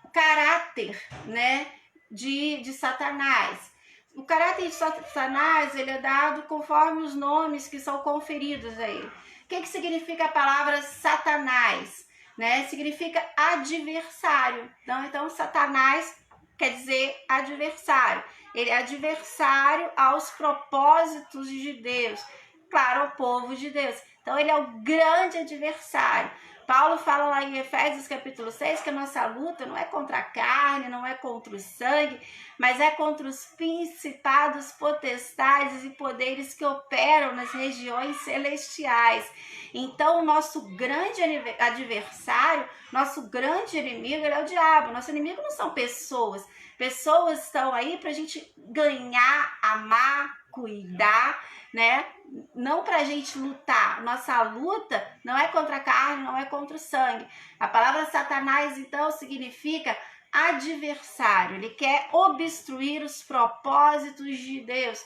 O caráter, né, de Satanás. O caráter de Satanás, ele é dado conforme os nomes que são conferidos a ele. O que significa a palavra Satanás? Né? Significa adversário. Então, Satanás quer dizer adversário. Ele é adversário aos propósitos de Deus. Claro, ao povo de Deus. Então, ele é o grande adversário. Paulo fala lá em Efésios capítulo 6 que a nossa luta não é contra a carne, não é contra o sangue, mas é contra os principados, potestades e poderes que operam nas regiões celestiais. Então, o nosso grande adversário, nosso grande inimigo, ele é o diabo. Nosso inimigo não são pessoas. Pessoas estão aí para a gente ganhar, amar, cuidar, né? Não para a gente lutar. Nossa luta não é contra a carne, não é contra o sangue. A palavra Satanás, então, significa adversário. Ele quer obstruir os propósitos de Deus.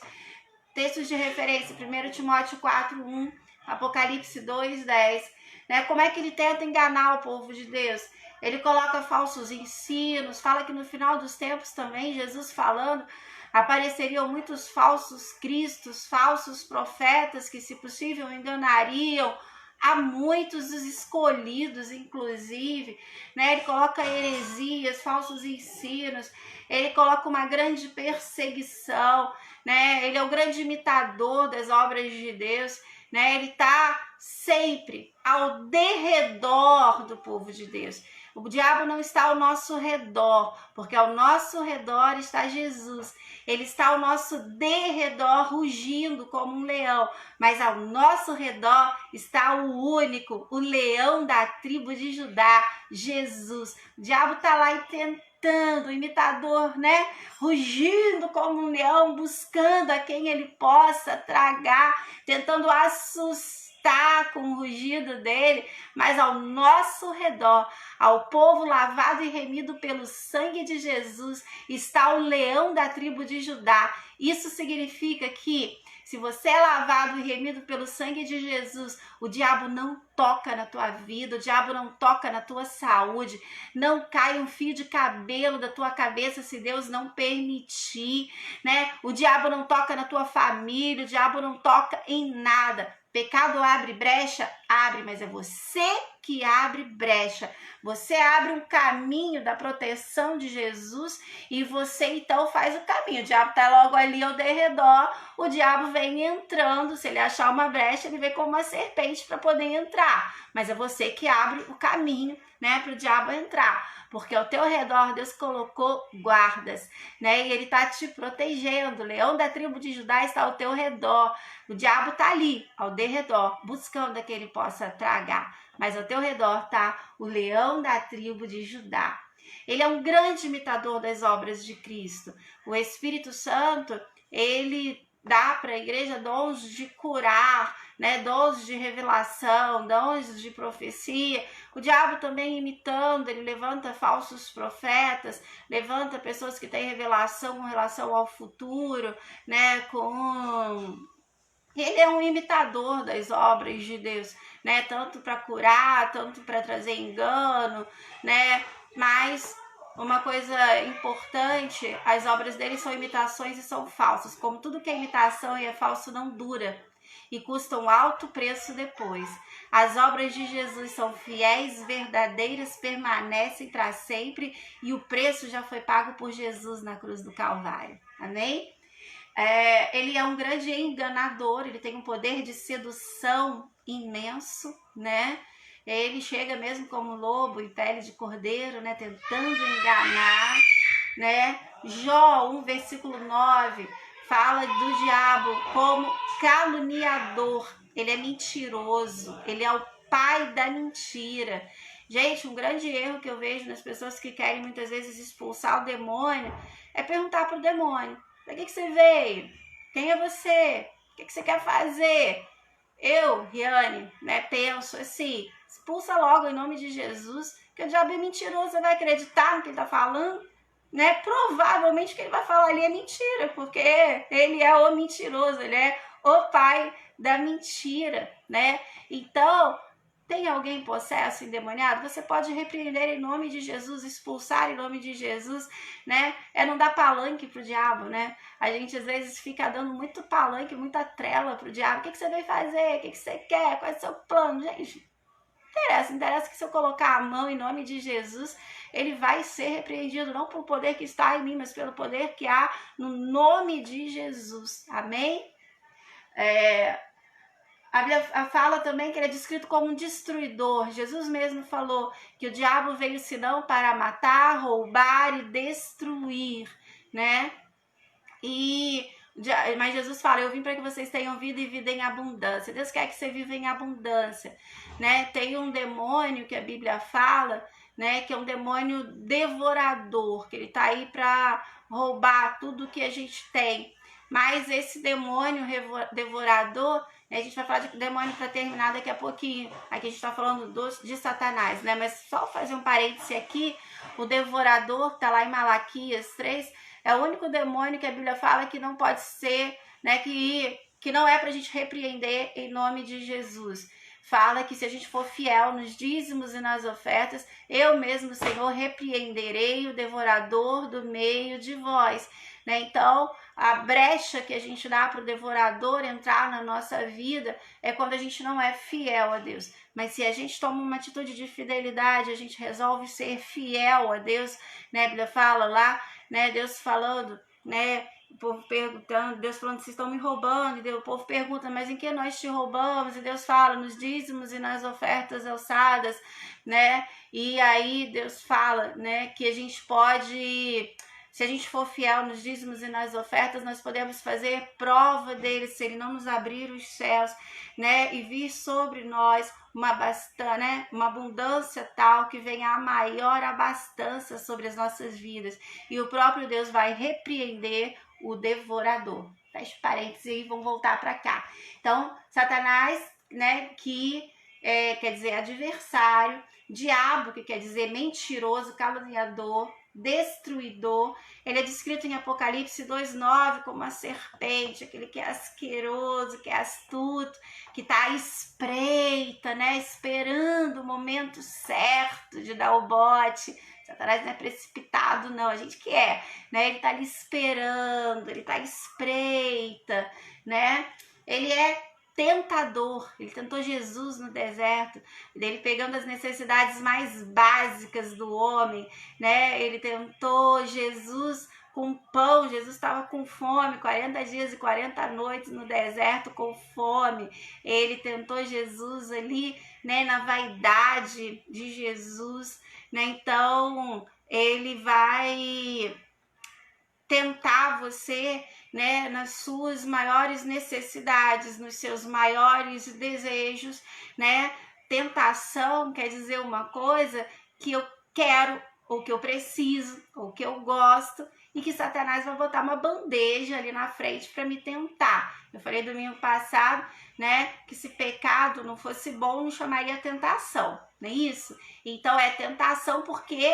Textos de referência: 1 Timóteo 4:1, Apocalipse 2:10. Né? Como é que ele tenta enganar o povo de Deus? Ele coloca falsos ensinos, fala que no final dos tempos também, Jesus falando, apareceriam muitos falsos cristos, falsos profetas que, se possível, enganariam a muitos dos escolhidos, inclusive, né? Ele coloca heresias, falsos ensinos, ele coloca uma grande perseguição, né? Ele é o grande imitador das obras de Deus, né? Ele está sempre ao derredor do povo de Deus. O diabo não está ao nosso redor, porque ao nosso redor está Jesus. Ele está ao nosso derredor, rugindo como um leão, mas ao nosso redor está o único, o leão da tribo de Judá, Jesus. O diabo está lá e tentando, o imitador, né? Rugindo como um leão, buscando a quem ele possa tragar, tentando assustar com o rugido dele, mas ao nosso redor, ao povo lavado e remido pelo sangue de Jesus, está o leão da tribo de Judá. Isso significa que, se você é lavado e remido pelo sangue de Jesus, o diabo não toca na tua vida, o diabo não toca na tua saúde, não cai um fio de cabelo da tua cabeça se Deus não permitir, né? O diabo não toca na tua família, o diabo não toca em nada. Pecado abre brecha? Abre, mas é você que abre brecha. Você abre um caminho da proteção de Jesus e você então faz o caminho. O diabo está logo ali ao derredor, o diabo vem entrando. Se ele achar uma brecha, ele vem como uma serpente para poder entrar. Mas é você que abre o caminho, né, para o diabo entrar. Porque ao teu redor Deus colocou guardas, né? E ele está te protegendo. O leão da tribo de Judá está ao teu redor. O diabo está ali, ao derredor, buscando a que ele possa tragar. Mas ao teu redor está o leão da tribo de Judá. Ele é um grande imitador das obras de Cristo. O Espírito Santo, ele dá para a igreja dons de curar, né? Dons de revelação, dons de profecia. O diabo também imitando, ele levanta falsos profetas, levanta pessoas que têm revelação com relação ao futuro, né? Ele é um imitador das obras de Deus, né? Tanto para curar, tanto para trazer engano, né? Mas uma coisa importante, as obras dele são imitações e são falsas. Como tudo que é imitação e é falso não dura e custa um alto preço depois. As obras de Jesus são fiéis, verdadeiras, permanecem para sempre e o preço já foi pago por Jesus na cruz do Calvário. Amém? Ele é um grande enganador, ele tem um poder de sedução imenso, né? Ele chega mesmo como lobo em pele de cordeiro, né? Tentando enganar, né? Jó 1, versículo 9, fala do diabo como caluniador. Ele é mentiroso, ele é o pai da mentira. Gente, um grande erro que eu vejo nas pessoas que querem muitas vezes expulsar o demônio é perguntar para o demônio: para que você veio? Quem é você? O que você quer fazer? Eu, Riane, né, penso assim: expulsa logo em nome de Jesus, que o diabo é mentiroso, você vai acreditar no que ele está falando, né? Provavelmente o que ele vai falar ali é mentira, porque ele é o mentiroso, ele é o pai da mentira, né? Então, tem alguém possesso, endemoniado? Você pode repreender em nome de Jesus, expulsar em nome de Jesus, né? É não dar palanque pro diabo, né? A gente às vezes fica dando muito palanque, muita trela pro diabo. O que você veio fazer? O que você quer? Qual é o seu plano? Gente, interessa que se eu colocar a mão em nome de Jesus, ele vai ser repreendido, não pelo poder que está em mim, mas pelo poder que há no nome de Jesus. Amém? A Bíblia fala também que ele é descrito como um destruidor. Jesus mesmo falou que o diabo veio senão para matar, roubar e destruir, né? Mas Jesus fala, eu vim para que vocês tenham vida e vida em abundância. Deus quer que você viva em abundância, né? Tem um demônio que a Bíblia fala, né? Que é um demônio devorador, que ele tá aí para roubar tudo que a gente tem. Mas esse demônio devorador, a gente vai falar de demônio para terminar daqui a pouquinho. Aqui a gente está falando de Satanás, né? Mas só fazer um parêntese aqui, o devorador, tá lá em Malaquias 3, é o único demônio que a Bíblia fala que não pode ser, né? Que não é para a gente repreender em nome de Jesus. Fala que se a gente for fiel nos dízimos e nas ofertas, eu mesmo, Senhor, repreenderei o devorador do meio de vós. Né? Então, a brecha que a gente dá para o devorador entrar na nossa vida é quando a gente não é fiel a Deus. Mas se a gente toma uma atitude de fidelidade, a gente resolve ser fiel a Deus, né? A Bíblia fala lá, né? Deus falando, né? O povo perguntando, Deus falando, vocês estão me roubando, e o povo pergunta, mas em que nós te roubamos? E Deus fala, nos dízimos e nas ofertas alçadas, né? E aí Deus fala, né, que a gente pode, se a gente for fiel nos dízimos e nas ofertas, nós podemos fazer prova dele, se ele não nos abrir os céus, né, e vir sobre nós uma abundância tal que venha a maior abastança sobre as nossas vidas. E o próprio Deus vai repreender o devorador. Fecha parênteses e vamos voltar para cá. Então, Satanás, né, que quer dizer adversário, diabo, que quer dizer mentiroso, caluniador, destruidor. Ele é descrito em Apocalipse 2:9 como uma serpente, aquele que é asqueroso, que é astuto, que está à espreita, né, esperando o momento certo de dar o bote. Satanás não é precipitado, não, a gente que é, né? Ele tá ali esperando, ele tá à espreita, né? Ele é tentador, ele tentou Jesus no deserto, ele pegando as necessidades mais básicas do homem, né? Ele tentou Jesus com pão, Jesus estava com fome, 40 dias e 40 noites no deserto com fome. Ele tentou Jesus ali, né, na vaidade de Jesus, né? Então, ele vai tentar você, né, nas suas maiores necessidades, nos seus maiores desejos, né? Tentação quer dizer uma coisa que eu quero, ou que eu preciso, ou que eu gosto, e que Satanás vai botar uma bandeja ali na frente para me tentar. Eu falei domingo passado, né, que se pecado não fosse bom, não chamaria tentação, não é isso? Então é tentação porque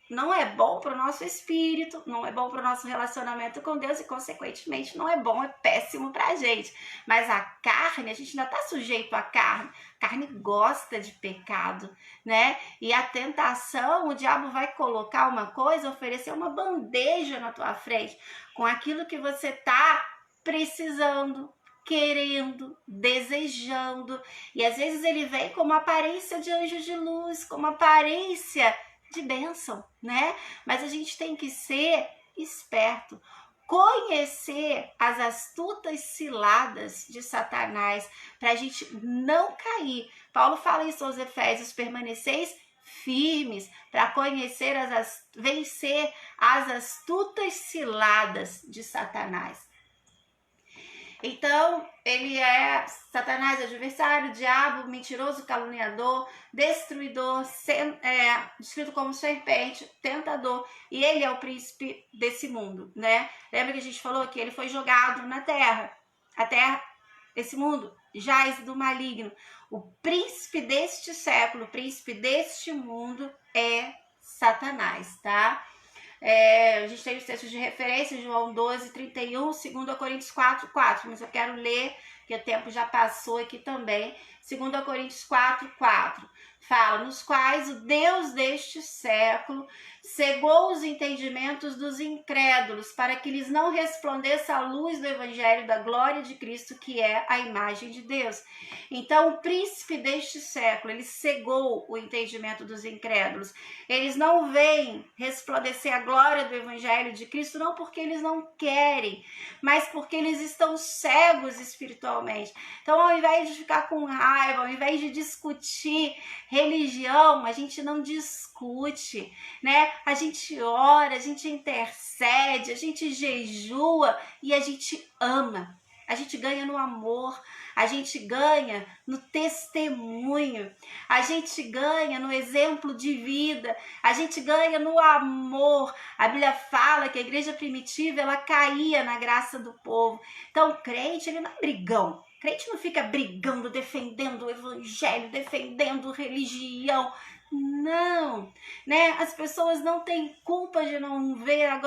não é bom para o nosso espírito, não é bom para o nosso relacionamento com Deus e, consequentemente, não é bom, é péssimo para a gente. Mas a carne, a gente ainda está sujeito à carne. A carne gosta de pecado, né? E a tentação, o diabo vai colocar uma coisa, oferecer uma bandeja na tua frente com aquilo que você está precisando, querendo, desejando. E às vezes ele vem com uma aparência de anjo de luz, com uma aparência de bênção, né? Mas a gente tem que ser esperto, conhecer as astutas ciladas de Satanás para a gente não cair. Paulo fala isso aos Efésios, permaneceis firmes para conhecer vencer as astutas ciladas de Satanás. Então, Satanás, adversário, diabo, mentiroso, caluniador, destruidor, descrito como serpente, tentador, e ele é o príncipe desse mundo, né? Lembra que a gente falou que ele foi jogado na terra? A terra, esse mundo, jaz do maligno. O príncipe deste século, o príncipe deste mundo é Satanás, tá? A gente tem os textos de referência, João 12, 31, 2 Coríntios 4, 4, mas eu quero ler, que o tempo já passou aqui também, 2 Coríntios 4, 4. Fala, nos quais o Deus deste século cegou os entendimentos dos incrédulos, para que lhes não resplandeça a luz do evangelho da glória de Cristo, que é a imagem de Deus. Então, o príncipe deste século, ele cegou o entendimento dos incrédulos. Eles não veem resplandecer a glória do evangelho de Cristo, não porque eles não querem, mas porque eles estão cegos espiritualmente. Então, ao invés de ficar com raiva, ao invés de discutir religião, a gente não discute, né? A gente ora, a gente intercede, a gente jejua e a gente ama. A gente ganha no amor, a gente ganha no testemunho, a gente ganha no exemplo de vida, a gente ganha no amor. A Bíblia fala que a igreja primitiva, ela caía na graça do povo. Então, o crente, ele não é brigão. O crente não fica brigando, defendendo o evangelho, defendendo religião. Não, né? As pessoas não têm culpa de não ver a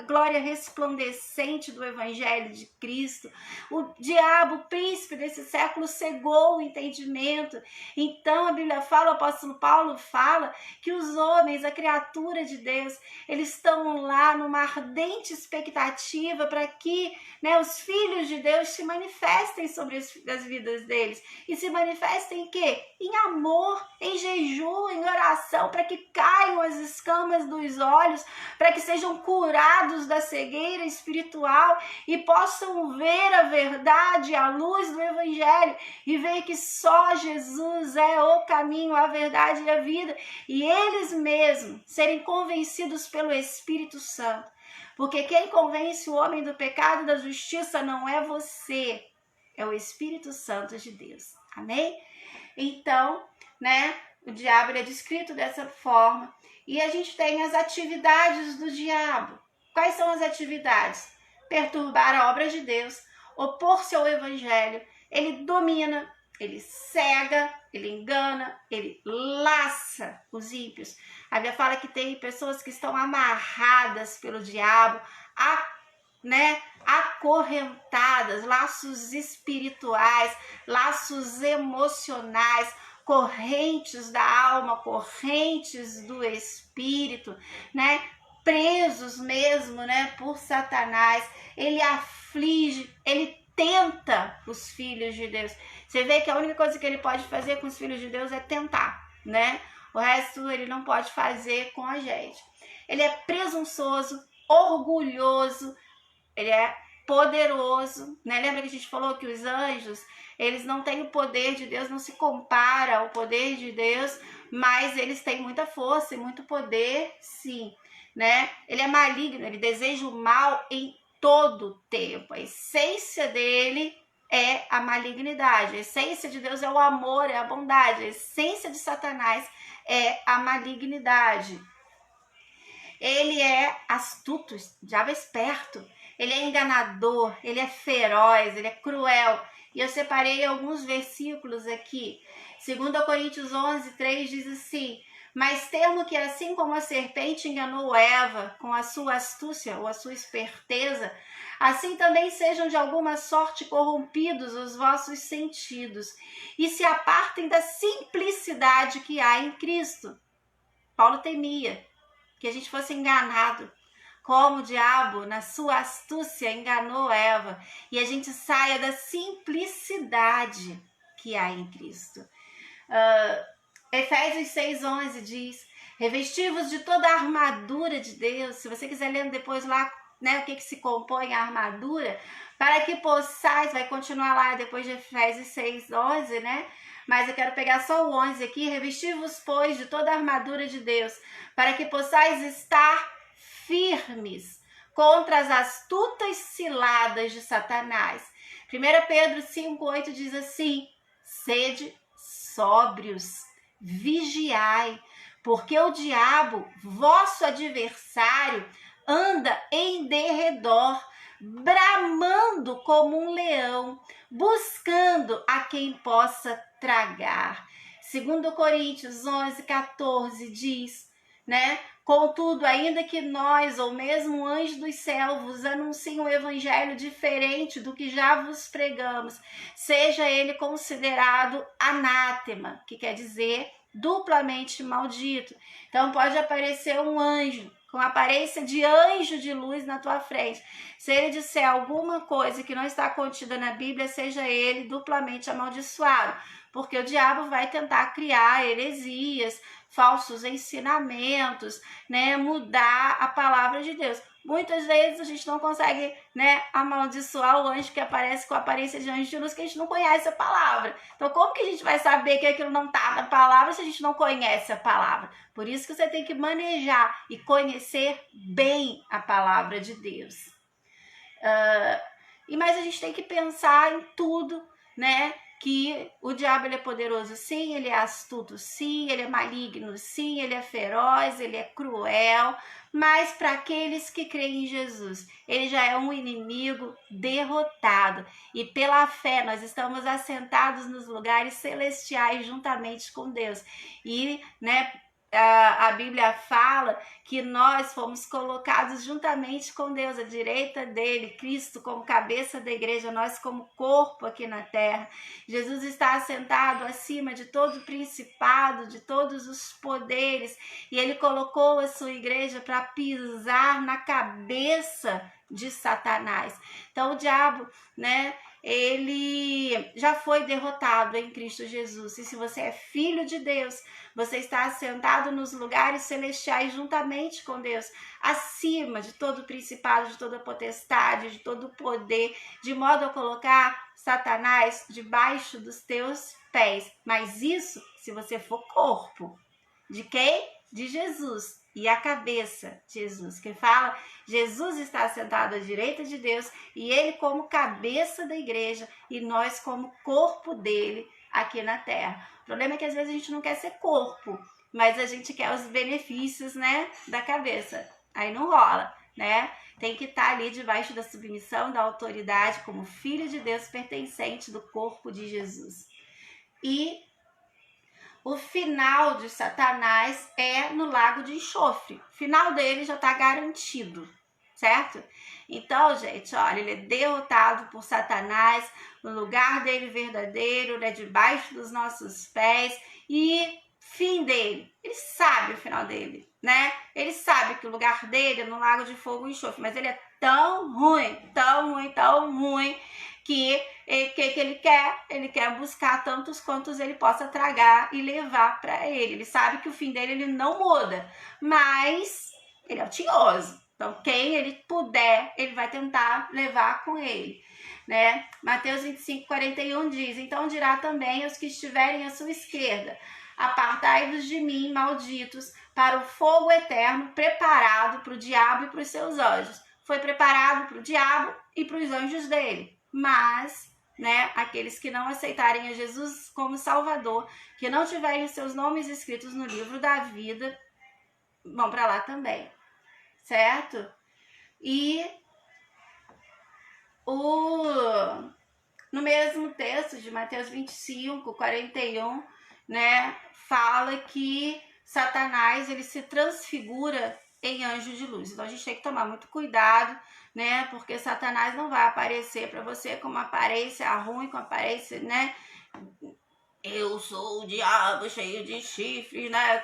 glória resplandecente do evangelho de Cristo. O diabo, o príncipe desse século, cegou o entendimento. Então a Bíblia fala, o apóstolo Paulo fala que os homens, a criatura de Deus, eles estão lá numa ardente expectativa para que, né, os filhos de Deus se manifestem sobre as vidas deles. E se manifestem em quê? Em amor, em jejum, em oração, para que caiam as escamas dos olhos, para que sejam curados da cegueira espiritual e possam ver a verdade, a luz do evangelho e ver que só Jesus é o caminho, a verdade e a vida, e eles mesmos serem convencidos pelo Espírito Santo. Porque quem convence o homem do pecado e da justiça não é você, é o Espírito Santo de Deus. Amém? Então, né, o diabo é descrito dessa forma. E a gente tem as atividades do diabo. Quais são as atividades? Perturbar a obra de Deus, opor-se ao evangelho, ele domina, ele cega, ele engana, ele laça os ímpios. A Bíblia fala que tem pessoas que estão amarradas pelo diabo, acorrentadas, laços espirituais, laços emocionais, correntes da alma, correntes do espírito, né? Presos mesmo, né, por Satanás. Ele aflige, ele tenta os filhos de Deus. Você vê que a única coisa que ele pode fazer com os filhos de Deus é tentar, né? O resto ele não pode fazer com a gente. Ele é presunçoso, orgulhoso, ele é poderoso, né? Lembra que a gente falou que os anjos, eles não têm o poder de Deus, não se compara ao poder de Deus, mas eles têm muita força e muito poder, sim, né? Ele é maligno, ele deseja o mal em todo o tempo. A essência dele é a malignidade, a essência de Deus é o amor, é a bondade, a essência de Satanás é a malignidade. Ele é astuto, o diabo é esperto, ele é enganador, ele é feroz, ele é cruel. E eu separei alguns versículos aqui. 2 Coríntios 11, 3 diz assim: mas temo que assim como a serpente enganou Eva com a sua astúcia ou a sua esperteza, assim também sejam de alguma sorte corrompidos os vossos sentidos e se apartem da simplicidade que há em Cristo. Paulo temia que a gente fosse enganado, como o diabo, na sua astúcia, enganou Eva, e a gente saia da simplicidade que há em Cristo. Efésios 6,11 diz: revesti-vos de toda a armadura de Deus. Se você quiser ler depois lá, né, o que se compõe a armadura, para que possais, vai continuar lá depois de Efésios 6,11, né? Mas eu quero pegar só o 11 aqui. Revesti-vos, pois, de toda a armadura de Deus, para que possais estar firmes contra as astutas ciladas de Satanás. 1 Pedro 5,8 diz assim: sede sóbrios, vigiai, porque o diabo, vosso adversário, anda em derredor, bramando como um leão, buscando a quem possa tragar. 2 Coríntios 11:14 diz, né? Contudo, ainda que nós, ou mesmo o anjo dos céus, vos anuncie um evangelho diferente do que já vos pregamos, seja ele considerado anátema, que quer dizer duplamente maldito. Então pode aparecer um anjo com aparência de anjo de luz na tua frente. Se ele disser alguma coisa que não está contida na Bíblia, seja ele duplamente amaldiçoado, porque o diabo vai tentar criar heresias, falsos ensinamentos, né, mudar a palavra de Deus. Muitas vezes a gente não consegue, né, amaldiçoar o anjo que aparece com a aparência de anjo de luz, que a gente não conhece a palavra. Então, como que a gente vai saber que aquilo não está na palavra se a gente não conhece a palavra? Por isso que você tem que manejar e conhecer bem a palavra de Deus. Mas a gente tem que pensar em tudo, né? Que o diabo ele é poderoso sim, ele é astuto sim, ele é maligno sim, ele é feroz, ele é cruel, mas para aqueles que creem em Jesus, ele já é um inimigo derrotado, e pela fé nós estamos assentados nos lugares celestiais juntamente com Deus, e, né, a Bíblia fala que nós fomos colocados juntamente com Deus, à direita dele, Cristo como cabeça da igreja, nós como corpo aqui na terra. Jesus está assentado acima de todo principado, de todos os poderes, e ele colocou a sua igreja para pisar na cabeça de Satanás. Então o diabo, né, ele já foi derrotado em Cristo Jesus. E se você é filho de Deus, você está assentado nos lugares celestiais juntamente com Deus, acima de todo principado, de toda potestade, de todo poder, de modo a colocar Satanás debaixo dos teus pés. Mas isso se você for corpo. De quem? De Jesus. E a cabeça, Jesus, que fala, Jesus está sentado à direita de Deus e ele como cabeça da igreja e nós como corpo dele aqui na terra. O problema é que às vezes a gente não quer ser corpo, mas a gente quer os benefícios, né, da cabeça. Aí não rola, né? Tem que estar ali debaixo da submissão, da autoridade, como filho de Deus pertencente do corpo de Jesus. E o final de Satanás é no lago de enxofre. O final dele já está garantido, certo? Então, gente, olha, ele é derrotado por Satanás, o lugar dele verdadeiro, né, debaixo dos nossos pés, e fim dele, ele sabe o final dele, né? Ele sabe que o lugar dele é no lago de fogo e enxofre, mas ele é tão ruim, que ele quer buscar tantos quantos ele possa tragar e levar para ele. Ele sabe que o fim dele ele não muda, mas ele é tinhoso. Então, quem ele puder, ele vai tentar levar com ele, né? Mateus 25:41 diz, então dirá também aos que estiverem à sua esquerda, apartai-vos de mim, malditos, para o fogo eterno preparado para o diabo e para os seus anjos. Foi preparado para o diabo e para os anjos dele. Mas, né, aqueles que não aceitarem a Jesus como Salvador, que não tiverem os seus nomes escritos no livro da vida, vão para lá também, certo? E no mesmo texto de Mateus 25:41, né, fala que Satanás ele se transfigura em anjo de luz. Então a gente tem que tomar muito cuidado, né? Porque Satanás não vai aparecer para você com uma aparência ruim, com aparência, né? Eu sou o diabo cheio de chifres, né?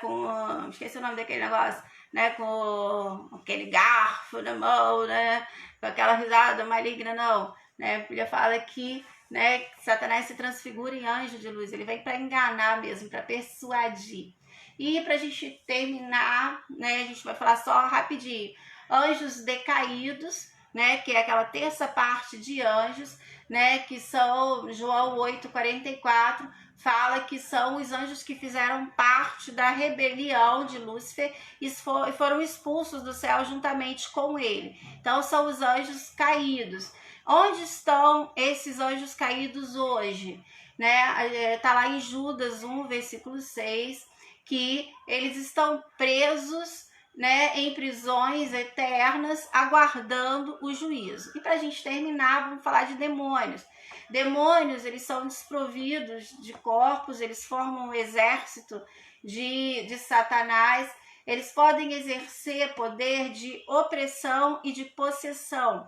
Esqueci o nome daquele negócio, né? Com aquele garfo na mão, né? Com aquela risada maligna, não. Né? A Bíblia fala que, né, Satanás se transfigura em anjo de luz. Ele vem para enganar mesmo, para persuadir. E para a gente terminar, né, a gente vai falar só rapidinho. Anjos decaídos, né, que é aquela terça parte de anjos, né, que são João 8:44, fala que são os anjos que fizeram parte da rebelião de Lúcifer e foram expulsos do céu juntamente com ele. Então são os anjos caídos. Onde estão esses anjos caídos hoje? Né? Tá lá em Judas 1, versículo 6, que eles estão presos, né, em prisões eternas, aguardando o juízo. E para a gente terminar, vamos falar de demônios. Demônios, eles são desprovidos de corpos, eles formam um exército de Satanás, eles podem exercer poder de opressão e de possessão.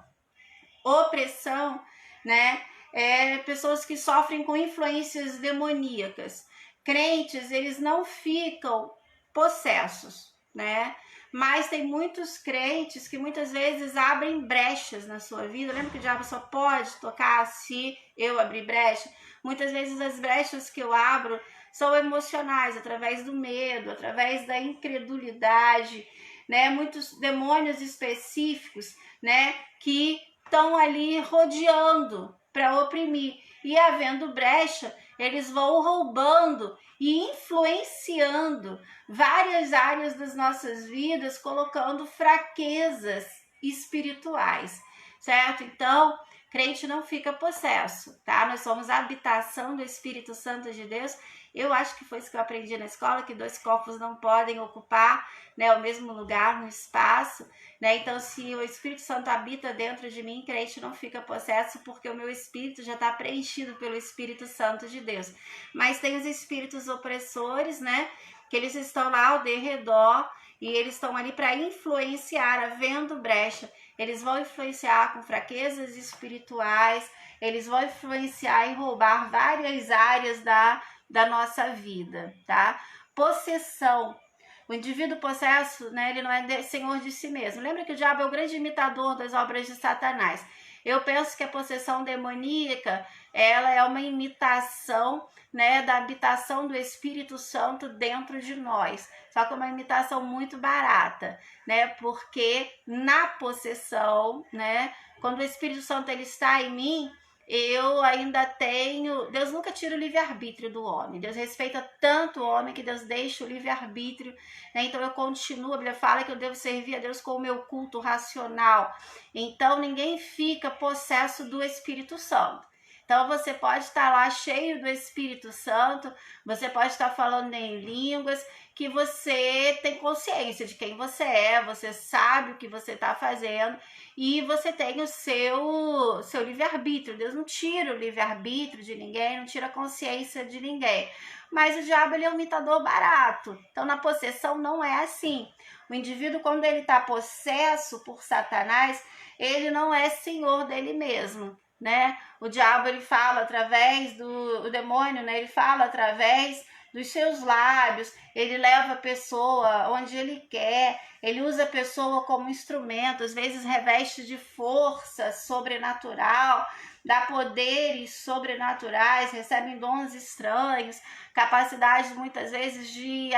Opressão, né, pessoas que sofrem com influências demoníacas. Crentes, eles não ficam possessos, né? Mas tem muitos crentes que muitas vezes abrem brechas na sua vida. Lembra que o diabo só pode tocar se eu abrir brecha? Muitas vezes as brechas que eu abro são emocionais, através do medo, através da incredulidade, né? Muitos demônios específicos, né, que estão ali rodeando para oprimir. E havendo brecha, eles vão roubando e influenciando várias áreas das nossas vidas, colocando fraquezas espirituais, certo? Então, crente não fica possesso, tá? Nós somos a habitação do Espírito Santo de Deus. Eu acho que foi isso que eu aprendi na escola, que dois corpos não podem ocupar, né, o mesmo lugar no espaço, né? Então, se o Espírito Santo habita dentro de mim, crente não fica possesso, porque o meu espírito já está preenchido pelo Espírito Santo de Deus. Mas tem os espíritos opressores, né, que eles estão lá ao derredor e eles estão ali para influenciar, havendo brecha. Eles vão influenciar com fraquezas espirituais, eles vão influenciar e roubar várias áreas da nossa vida, tá? Possessão. O indivíduo possesso, né, ele não é senhor de si mesmo. Lembra que o diabo é o grande imitador das obras de Satanás. Eu penso que a possessão demoníaca, ela é uma imitação, né, da habitação do Espírito Santo dentro de nós. Só que é uma imitação muito barata, né? Porque na possessão, né, quando o Espírito Santo ele está em mim, eu ainda tenho... Deus nunca tira o livre-arbítrio do homem. Deus respeita tanto o homem que Deus deixa o livre-arbítrio, né? Então eu continuo, a Bíblia fala que eu devo servir a Deus com o meu culto racional. Então ninguém fica possesso do Espírito Santo. Então você pode estar lá cheio do Espírito Santo, você pode estar falando em línguas, que você tem consciência de quem você sabe o que você está fazendo e você tem o seu livre-arbítrio. Deus não tira o livre-arbítrio de ninguém, não tira a consciência de ninguém. Mas o diabo, ele é um imitador barato. Então na possessão não é assim. O indivíduo, quando ele está possesso por Satanás, ele não é senhor dele mesmo, né? O diabo, ele fala através o demônio, né? Ele fala através dos seus lábios, ele leva a pessoa onde ele quer, ele usa a pessoa como instrumento, às vezes reveste de força sobrenatural, dá poderes sobrenaturais, recebem dons estranhos, capacidades muitas vezes de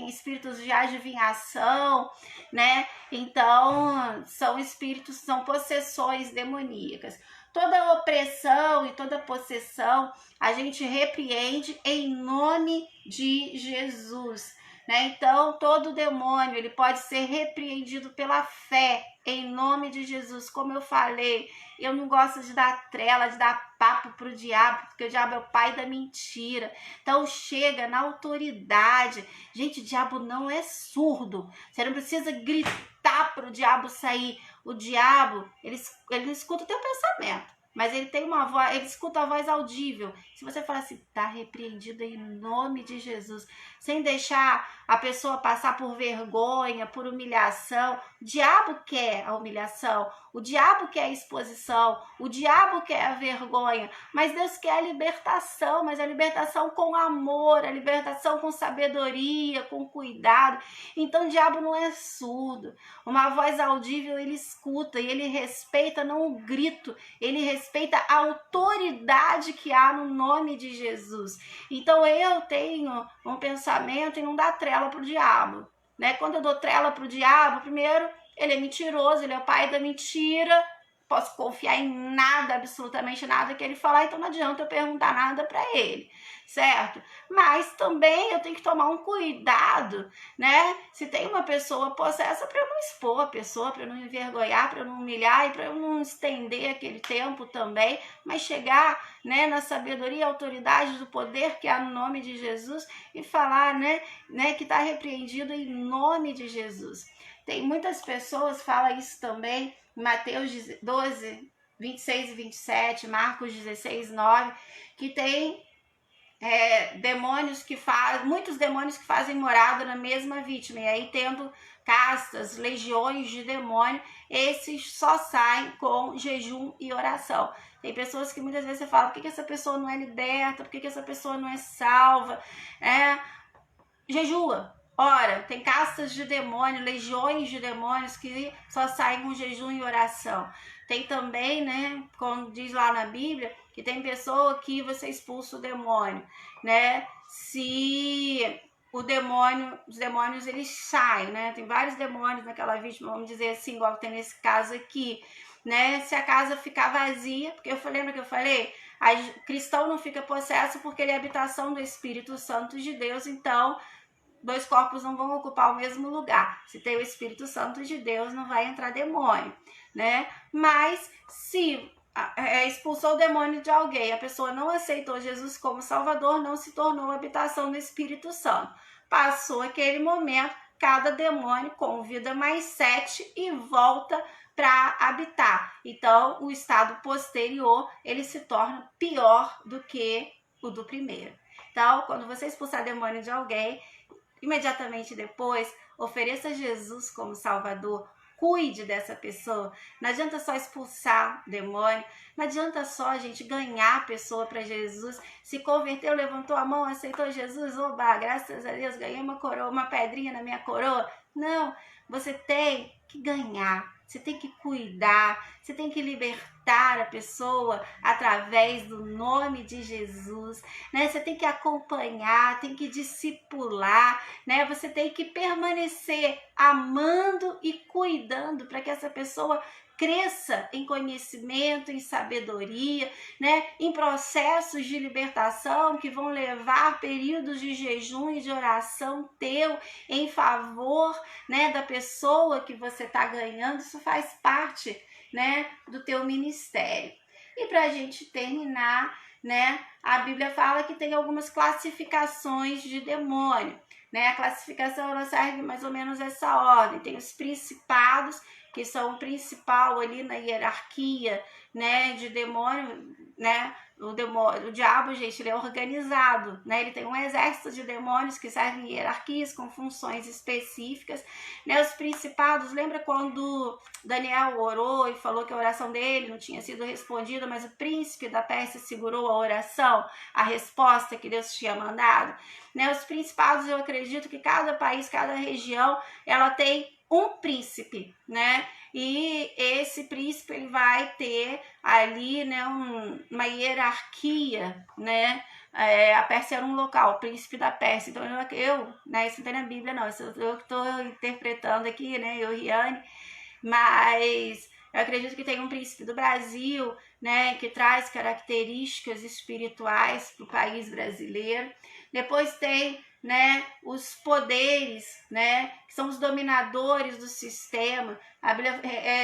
espíritos de adivinhação, né? Então, são espíritos, são possessões demoníacas. Toda opressão e toda possessão a gente repreende em nome de Jesus, né? Então, todo demônio, ele pode ser repreendido pela fé em nome de Jesus. Como eu falei, eu não gosto de dar trela, de dar papo pro diabo, porque o diabo é o pai da mentira. Então, chega na autoridade. Gente, o diabo não é surdo. Você não precisa gritar pro diabo sair. O diabo, ele não escuta o teu pensamento, mas ele tem uma voz, ele escuta a voz audível. Se você falar assim, tá repreendido em nome de Jesus, sem deixar a pessoa passar por vergonha, por humilhação. O diabo quer a humilhação, o diabo quer a exposição, o diabo quer a vergonha, mas Deus quer a libertação, mas a libertação com amor, a libertação com sabedoria, com cuidado. Então o diabo não é surdo. Uma voz audível ele escuta e ele respeita não o grito, ele respeita a autoridade que há no nome de Jesus. Então eu tenho um pensamento em não dar trela pro diabo, né? Quando eu dou trela pro diabo, primeiro, ele é mentiroso, ele é o pai da mentira, posso confiar em nada, absolutamente nada que ele falar, então não adianta eu perguntar nada para ele, certo? Mas também eu tenho que tomar um cuidado, né? Se tem uma pessoa possessa, para eu não expor a pessoa, para eu não envergonhar, para eu não humilhar e para eu não estender aquele tempo também, mas chegar, né, na sabedoria e autoridade do poder que há no nome de Jesus e falar, né, que está repreendido em nome de Jesus. Tem muitas pessoas, fala isso também, em Mateus 12, 26 e 27, Marcos 16, 9, que tem demônios que fazem, muitos demônios que fazem morada na mesma vítima, e aí tendo castas, legiões de demônio, esses só saem com jejum e oração. Tem pessoas que muitas vezes você fala, por que essa pessoa não é liberta, por que essa pessoa não é salva? Jejua, ora, tem castas de demônio, legiões de demônios que só saem com jejum e oração. Tem também, né, como diz lá na Bíblia, que tem pessoa que você expulsa o demônio, né, se o demônio, os demônios eles saem, né, tem vários demônios naquela vítima, vamos dizer assim, igual tem nesse caso aqui, né, se a casa ficar vazia, porque lembra que eu falei? Cristão não fica possesso porque ele é habitação do Espírito Santo de Deus, então dois corpos não vão ocupar o mesmo lugar. Se tem o Espírito Santo de Deus, não vai entrar demônio, né? Mas se expulsou o demônio de alguém, a pessoa não aceitou Jesus como Salvador, não se tornou habitação do Espírito Santo. Passou aquele momento, cada demônio convida mais 7 e volta para habitar. Então, o estado posterior, ele se torna pior do que o do primeiro. Então, quando você expulsar demônio de alguém, imediatamente depois, ofereça Jesus como Salvador, cuide dessa pessoa. Não adianta só expulsar demônio, não adianta só a gente ganhar a pessoa para Jesus, se converteu, levantou a mão, aceitou Jesus, oba, graças a Deus, ganhei uma coroa, uma pedrinha na minha coroa. Não, você tem que ganhar, você tem que cuidar, você tem que libertar a pessoa através do nome de Jesus, né? Você tem que acompanhar, tem que discipular, né? Você tem que permanecer amando e cuidando para que essa pessoa cresça em conhecimento, em sabedoria, né? Em processos de libertação que vão levar períodos de jejum e de oração teu em favor, né, da pessoa que você está ganhando. Isso faz parte, né, do teu ministério. E para a gente terminar, né, a Bíblia fala que tem algumas classificações de demônio, né? A classificação ela segue mais ou menos essa ordem. Tem os principados, que são o principal ali na hierarquia, né, de demônio, né? O diabo, gente, ele é organizado, né? Ele tem um exército de demônios que servem em hierarquias com funções específicas, né? Os principados, lembra quando Daniel orou e falou que a oração dele não tinha sido respondida, mas o príncipe da Pérsia segurou a oração, a resposta que Deus tinha mandado, né? Os principados, eu acredito que cada país, cada região, ela tem um príncipe, né? E esse príncipe ele vai ter ali, né, uma hierarquia, né? A Pérsia era um local, o príncipe da Pérsia. Então eu né, isso não tem na Bíblia não, isso eu que estou interpretando aqui, né? Eu, Riane, mas eu acredito que tem um príncipe do Brasil, né, que traz características espirituais para o país brasileiro. Depois tem, né, os poderes, né, que são os dominadores do sistema. A Bíblia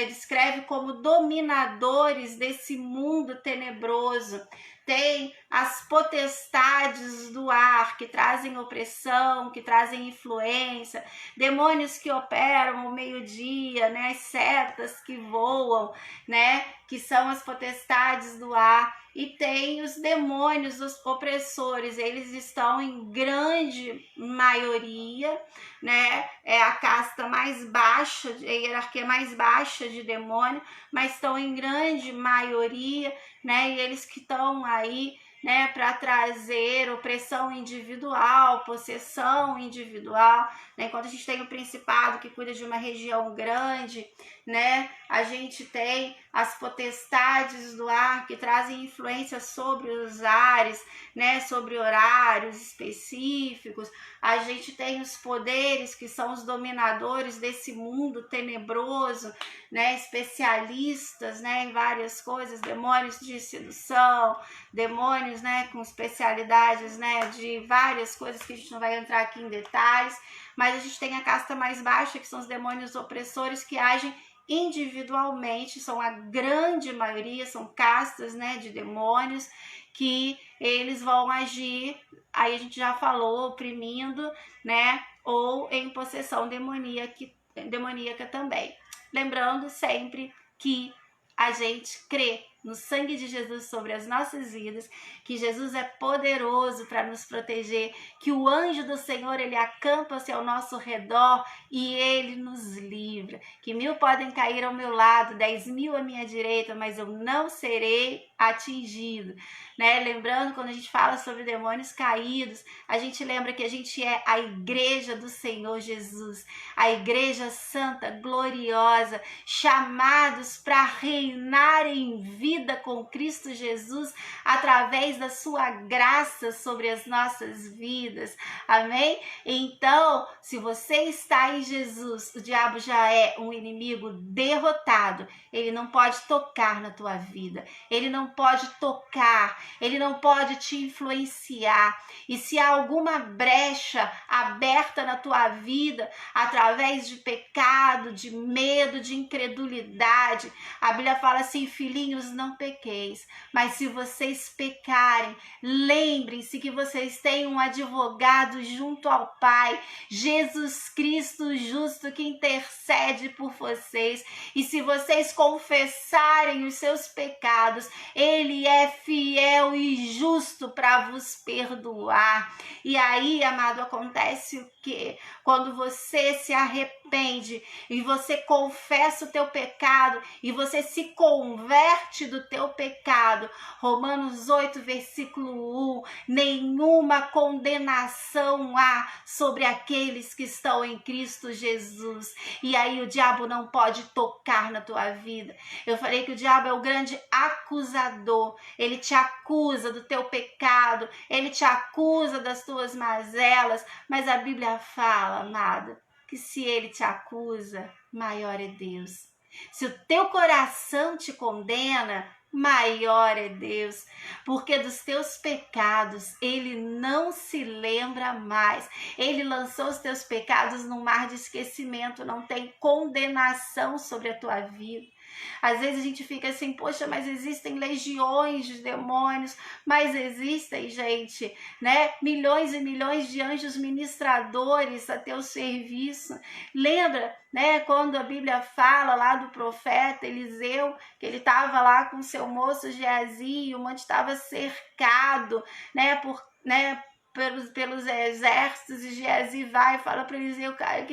descreve como dominadores desse mundo tenebroso. Tem as potestades do ar, que trazem opressão, que trazem influência, demônios que operam ao meio-dia, né, as setas que voam, né, que são as potestades do ar. E tem os demônios, os opressores, eles estão em grande maioria, né? É a casta mais baixa, a hierarquia mais baixa de demônio, mas estão em grande maioria, né? E eles que estão aí, né, para trazer opressão individual, possessão individual, né? Enquanto a gente tem o principado que cuida de uma região grande, né? A gente tem as potestades do ar que trazem influência sobre os ares, né? Sobre horários específicos. A gente tem os poderes que são os dominadores desse mundo tenebroso, né? Especialistas, né, em várias coisas, demônios de sedução, demônios, né, com especialidades, né, de várias coisas que a gente não vai entrar aqui em detalhes, mas a gente tem a casta mais baixa, que são os demônios opressores que agem individualmente, são a grande maioria, são castas, né, de demônios que eles vão agir, aí a gente já falou, oprimindo, né, ou em possessão demoníaca demoníaca também. Lembrando sempre que a gente crê no sangue de Jesus sobre as nossas vidas, que Jesus é poderoso para nos proteger, que o anjo do Senhor, ele acampa-se ao nosso redor e ele nos livra, que 1000 podem cair ao meu lado, 10.000 à minha direita, mas eu não serei atingido, né? Lembrando, quando a gente fala sobre demônios caídos, a gente lembra que a gente é a igreja do Senhor Jesus, a igreja santa, gloriosa, chamados para reinar em vida com Cristo Jesus através da sua graça sobre as nossas vidas, amém? Então, se você está em Jesus, o diabo já é um inimigo derrotado, ele não pode tocar na tua vida, ele não pode tocar, ele não pode te influenciar, e se há alguma brecha aberta na tua vida, através de pecado, de medo, de incredulidade, a Bíblia fala assim: filhinhos, não pequeis, mas se vocês pecarem, lembrem-se que vocês têm um advogado junto ao Pai, Jesus Cristo justo, que intercede por vocês, e se vocês confessarem os seus pecados, ele é fiel e justo para vos perdoar. E aí, amado, acontece o quê? Quando você se arrepende e você confessa o teu pecado e você se converte do teu pecado, Romanos 8, versículo 1, nenhuma condenação há sobre aqueles que estão em Cristo Jesus. E aí o diabo não pode tocar na tua vida. Eu falei que o diabo é o grande acusador, ele te acusa do teu pecado, ele te acusa das tuas mazelas, mas a Bíblia fala, amado, que se ele te acusa, maior é Deus. Se o teu coração te condena, maior é Deus, porque dos teus pecados ele não se lembra mais. Ele lançou os teus pecados no mar de esquecimento, não tem condenação sobre a tua vida. Às vezes a gente fica assim, poxa, mas existem legiões de demônios, mas existem, gente, né? Milhões e milhões de anjos ministradores a teu serviço. Lembra, né, quando a Bíblia fala lá do profeta Eliseu, que ele estava lá com seu moço Geazi, o monte estava cercado, né, pelos exércitos, e Geazi vai e fala para Eliseu, cara,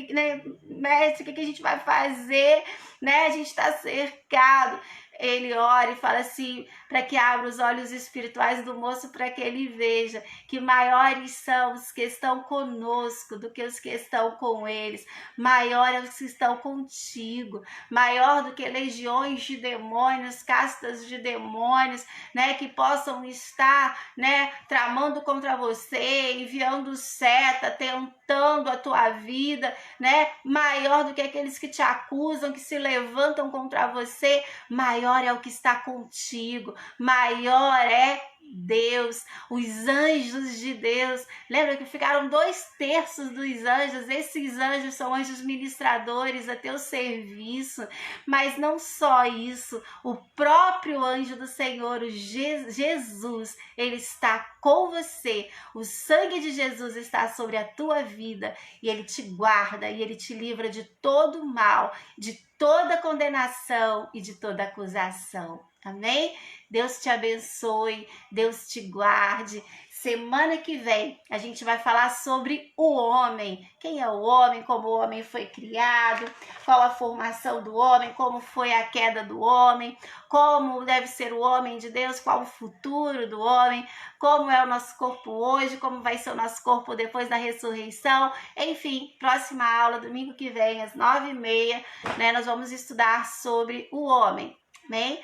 mestre, o que a gente vai fazer, né? A gente está cercado. Ele ora e fala assim, para que abra os olhos espirituais do moço, para que ele veja que maiores são os que estão conosco do que os que estão com eles, maior é os que estão contigo, maior do que legiões de demônios, castas de demônios, né, que possam estar, né, tramando contra você, enviando seta, tentando a tua vida, né, maior do que aqueles que te acusam, que se levantam contra você, maior é o que está contigo, maior é Deus, os anjos de Deus. Lembra que ficaram 2/3 dos anjos? Esses anjos são anjos ministradores a teu serviço, mas não só isso, o próprio anjo do Senhor, o Jesus, ele está com você, o sangue de Jesus está sobre a tua vida e ele te guarda e ele te livra de todo mal, de toda condenação e de toda acusação. Amém? Deus te abençoe, Deus te guarde. Semana que vem a gente vai falar sobre o homem. Quem é o homem, como o homem foi criado, qual a formação do homem, como foi a queda do homem, como deve ser o homem de Deus, qual o futuro do homem, como é o nosso corpo hoje, como vai ser o nosso corpo depois da ressurreição. Enfim, próxima aula, domingo que vem, às 9h30, né, nós vamos estudar sobre o homem. Amém?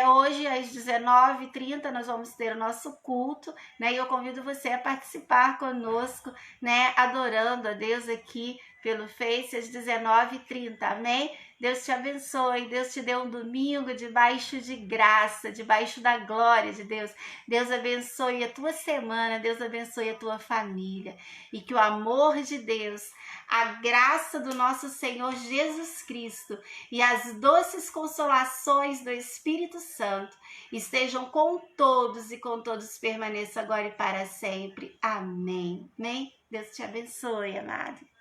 Hoje às 19h30 nós vamos ter o nosso culto, né? E eu convido você a participar conosco, né? Adorando a Deus aqui pelo Face às 19h30, amém? Deus te abençoe, Deus te dê um domingo debaixo de graça, debaixo da glória de Deus. Deus abençoe a tua semana, Deus abençoe a tua família. E que o amor de Deus, a graça do nosso Senhor Jesus Cristo e as doces consolações do Espírito Santo estejam com todos e com todos permaneçam agora e para sempre. Amém. Amém? Deus te abençoe, amado.